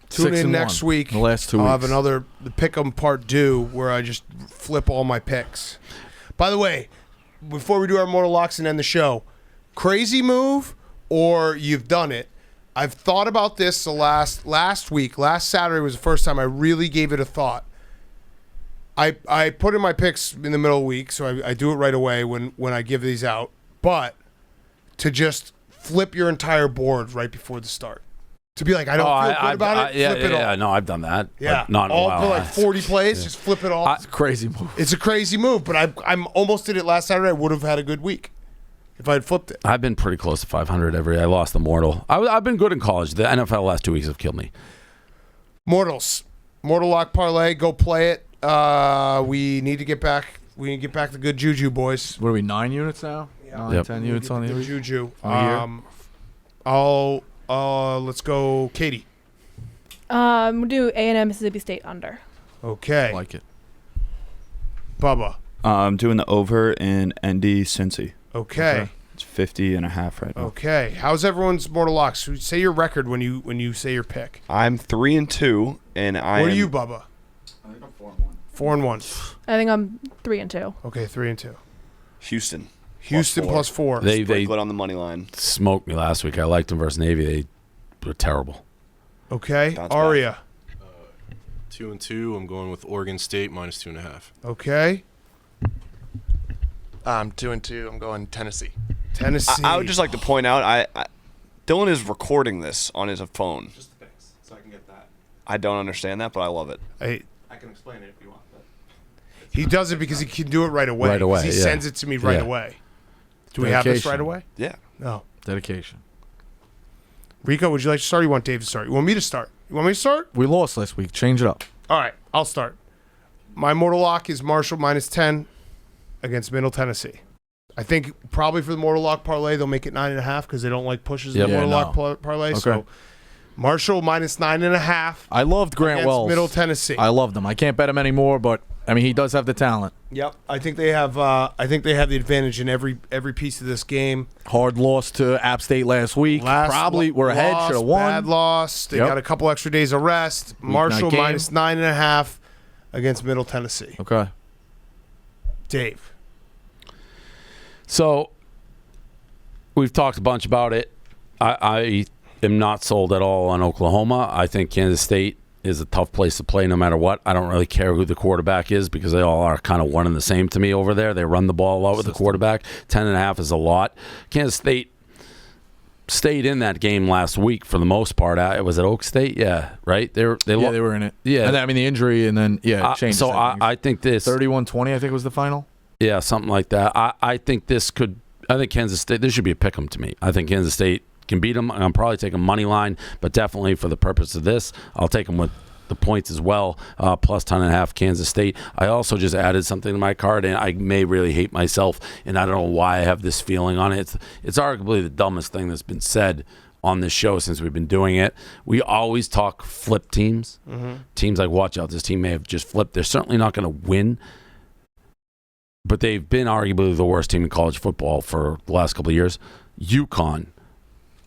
Tune in 6-1 next week. The last 2 I'll weeks. have another the Pick'em Part 2 where I just flip all my picks. By the way, before we do our mortal locks and end the show, crazy move or you've done it. I've thought about this the last week. Last Saturday was the first time I really gave it a thought. I put in my picks in the middle of the week, so I do it right away when I give these out. But to just flip your entire board right before the start. To be like, I don't feel good about it, flip it all. Yeah, no, I've done that. Yeah, but not in a all while. for like 40 plays, just flip it all. It's a crazy move. It's a crazy move, but I'm almost did it last Saturday. I would have had a good week if I had flipped it. I've been pretty close to 500 I lost the mortal. I've been good in college. The NFL last 2 weeks have killed me. Mortal lock parlay, go play it. We need to get back. We need to get back the good juju, boys. What are we, 9 units now? Yeah. 9, Yep. 10 units on the Good juju. On Let's go, Katie. We'll do A&M Mississippi State under. Okay, I like it. Bubba. I'm doing the over in ND Cincy. Okay. It's 50.5 right now. Okay. How's everyone's mortal locks? Say your record when you say your pick. I'm 3-2, and What are you, Bubba? I think I'm 4-1. I think I'm 3-2. Okay, 3-2. Houston. Houston +4. +4. They Sprinkle it on the money line. smoked me last week. I liked them versus Navy. They were terrible. Okay. Bounce back. Aria. 2-2. I'm going with Oregon State -2.5. Okay. I'm 2-2. I'm going Tennessee. Tennessee. I would just like to point out, I Dylan is recording this on his phone. Just the picks, so I can get that. I don't understand that, but I love it. I can explain it if you want. But He does it because he can do it right away. Right away, 'Cause He yeah. sends it to me right Yeah. away. Do we have this Dedication. right away? Yeah. No. Dedication. Rico, would you like to start? Or you want Dave to start? You want me to start? You want me to start? We lost last week. Change it up. All right, I'll start. My mortal lock is Marshall -10 against Middle Tennessee. I think probably for the mortal lock parlay, they'll make it 9.5 because they don't like pushes in Yep. the mortal Yeah, lock parlay. Okay. So Marshall -9.5 I loved Grant against Wells. Middle Tennessee. I loved him. I can't bet him anymore, but I mean, he does have the talent. Yep, I think they have. I think they have the advantage in every piece of this game. Hard loss to App State last week. Probably we're ahead. Should have won. Bad loss. They Yep. got a couple extra days of rest. Marshall game. -9.5 against Middle Tennessee. Okay. Dave. So we've talked a bunch about it. I am not sold at all on Oklahoma. I think Kansas State is a tough place to play no matter what. I don't really care who the quarterback is because they all are kind of one and the same to me over there. They run the ball a lot with the quarterback. 10.5 is a lot. Kansas State stayed in that game last week for the most part. Was it Oak State? Yeah, right? They were in it. Yeah. And then, I mean, the injury, and then, it changed. So I think this 31-20, I think was the final. Yeah, something like that. I think this could. I think Kansas State. This should be a pick 'em to me. I think Kansas State can beat them. I'm probably taking money line, but definitely for the purpose of this, I'll take them with the points as well. Plus 10.5 Kansas State. I also just added something to my card, and I may really hate myself, and I don't know why I have this feeling on it. It's arguably the dumbest thing that's been said on this show since we've been doing it. We always talk flip teams. Teams like, watch out, this team may have just flipped. They're certainly not going to win, but they've been arguably the worst team in college football for the last couple of years. UConn.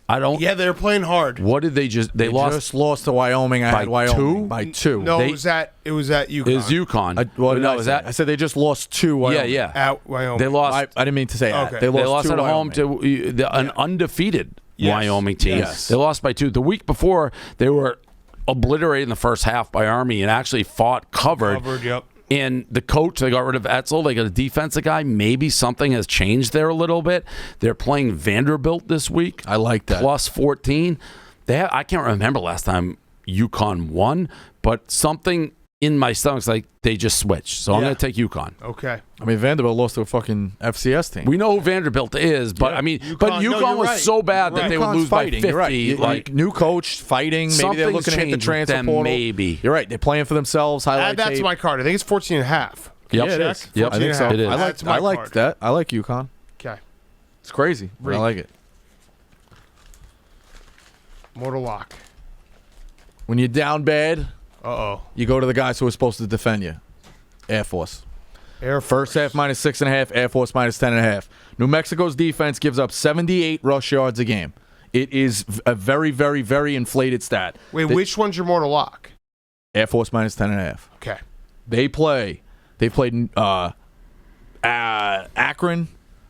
Yeah, they're playing hard. What did they just? They lost. Just lost to Wyoming. I had Wyoming by 2. No, it was at UConn. It was UConn. I said they just lost 2. Wyoming. Yeah. At Wyoming. They lost. I didn't mean to say Okay. that. They lost 2 at home Wyoming. to an undefeated Yes. Wyoming team. Yes. They lost by 2. The week before, they were obliterated in the first half by Army and actually fought covered. Yep. And the coach, they got rid of Etzel. They got a defensive guy. Maybe something has changed there a little bit. They're playing Vanderbilt this week. I like that. Plus 14. I can't remember last time UConn won, but something in my stomach's like they just switched. So I'm going to take UConn. Okay. I mean, Vanderbilt lost to a fucking FCS team. We know who Vanderbilt is, but I mean, UConn was so bad that they would lose fighting. by 50. You're right. Like new coach, fighting. Maybe they're looking to hit the transfer portal. Maybe. You're right. They're playing for themselves. Highlight Add that tape. to my card. I think it's 14.5. Yep. Yeah, it is. Yep. I think so. 14.5. It is. Add that to my I like card. that. I like UConn. Okay. It's crazy, but I like it. Mortal lock. When you're down bad, Uh-oh. you go to the guys who are supposed to defend you. Air Force. First half -6.5, Air Force -10.5. New Mexico's defense gives up 78 rush yards a game. It is a very, very, very inflated stat. Wait, which one's your mortal lock? Air Force -10.5. Okay. They played Akron.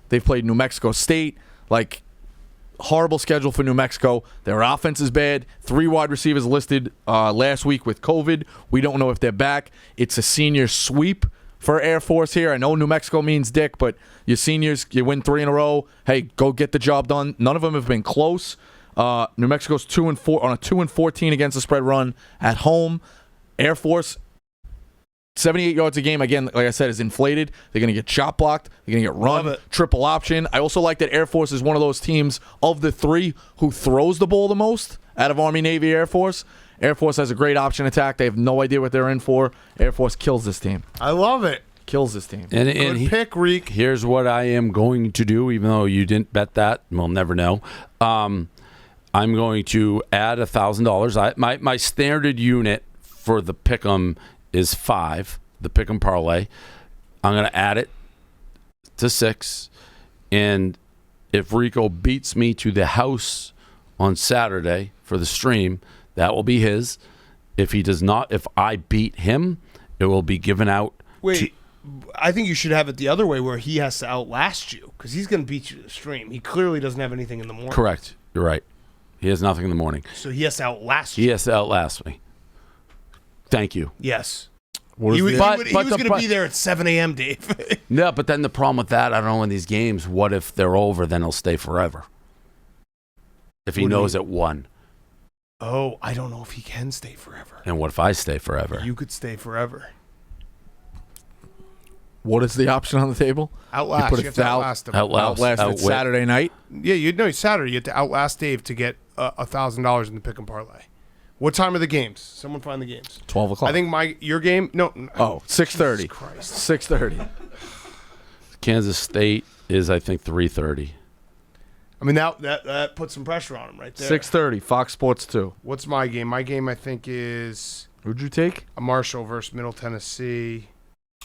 They've played New Mexico State. Like, horrible schedule for New Mexico. Their offense is bad. 3 wide receivers listed last week with COVID. We don't know if they're back. It's a senior sweep for Air Force here. I know New Mexico means dick, but your seniors, you win 3 in a row. Hey, go get the job done. None of them have been close. New Mexico's 2-4 on a 2-14 against the spread run at home. Air Force, 78 yards a game, again, like I said, is inflated. They're going to get shot blocked. They're going to get run, triple option. I also like that Air Force is one of those teams of the 3 who throws the ball the most out of Army, Navy, Air Force. Air Force has a great option attack. They have no idea what they're in for. Air Force kills this team. I love it. Kills this team. And Good pick, Reek. Here's what I am going to do, even though you didn't bet that. We'll never know. I'm going to add $1,000. My standard unit for the pick'em is 5, the pick'em parlay. I'm going to add it to 6. And if Rico beats me to the house on Saturday for the stream, that will be his. If he does not, if I beat him, it will be given out. Wait, I think you should have it the other way where he has to outlast you because he's going to beat you to the stream. He clearly doesn't have anything in the morning. Correct. You're right. He has nothing in the morning. So he has to outlast you. He has to outlast me. Thank you. Yes. He was going to be there at 7 a.m., Dave. No, but then the problem with that, I don't know in these games, what if they're over, then he'll stay forever? If he knows at 1. Oh, I don't know if he can stay forever. And what if I stay forever? You could stay forever. What is the option on the table? Outlast. You have to outlast him. Outlast it's Saturday night? Yeah, Saturday. You have to outlast Dave to get $1,000 in the pick and parlay. What time are the games? Someone find the games. 12 o'clock. I think your game. No. Oh, 6:30. Jesus Christ. 6:30. Kansas State is, I think, 3:30. I mean that puts some pressure on him right there. 6:30. Fox Sports 2. What's my game? My game I think is Who'd you take? a Marshall versus Middle Tennessee.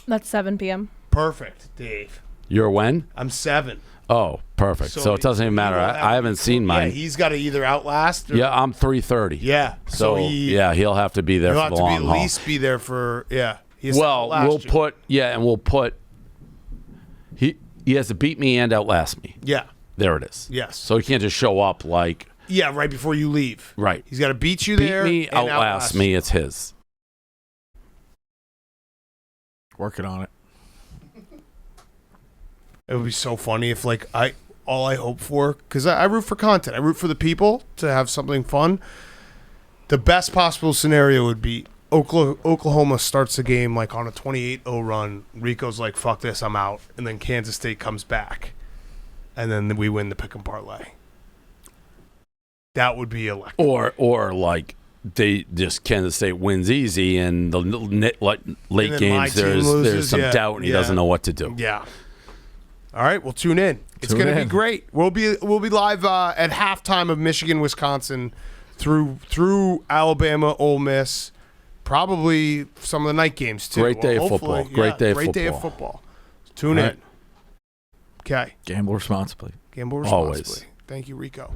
That's 7 p.m. Perfect, Dave. You're when? I'm 7. Oh, perfect. So it doesn't even matter. I haven't seen Yeah, mine. he's got to either outlast. Or, Yeah, I'm 3:30. Yeah. So he'll have to be there he'll for have the to long at haul. least be there for He has to Well, outlast you. we'll put. He has to beat me and outlast me. Yeah. There it is. Yes. So he can't just show up like. Yeah, right before you leave. Right. He's got to beat you Beat there. me, and outlast me. It's his. Working on it. It would be so funny if all I hope for, because I root for content. I root for the people to have something fun. The best possible scenario would be Oklahoma starts the game like on a 28-0 run. Rico's like, fuck this, I'm out. And then Kansas State comes back. And then we win the pick and parlay. That would be electric. Or like they just Kansas State wins easy, and the late And then games my team there's loses, some yeah, doubt, and he yeah. doesn't know what to do. Yeah. All right, well, tune in. It's Tune going to be in. great. We'll be live at halftime of Michigan, Wisconsin, through Alabama, Ole Miss, probably some of the night games too. Great day of hopefully, football. Great day of Great day of football. football. Tune All right. in. Okay. Gamble responsibly. Gamble Always. responsibly. Thank you, Rico.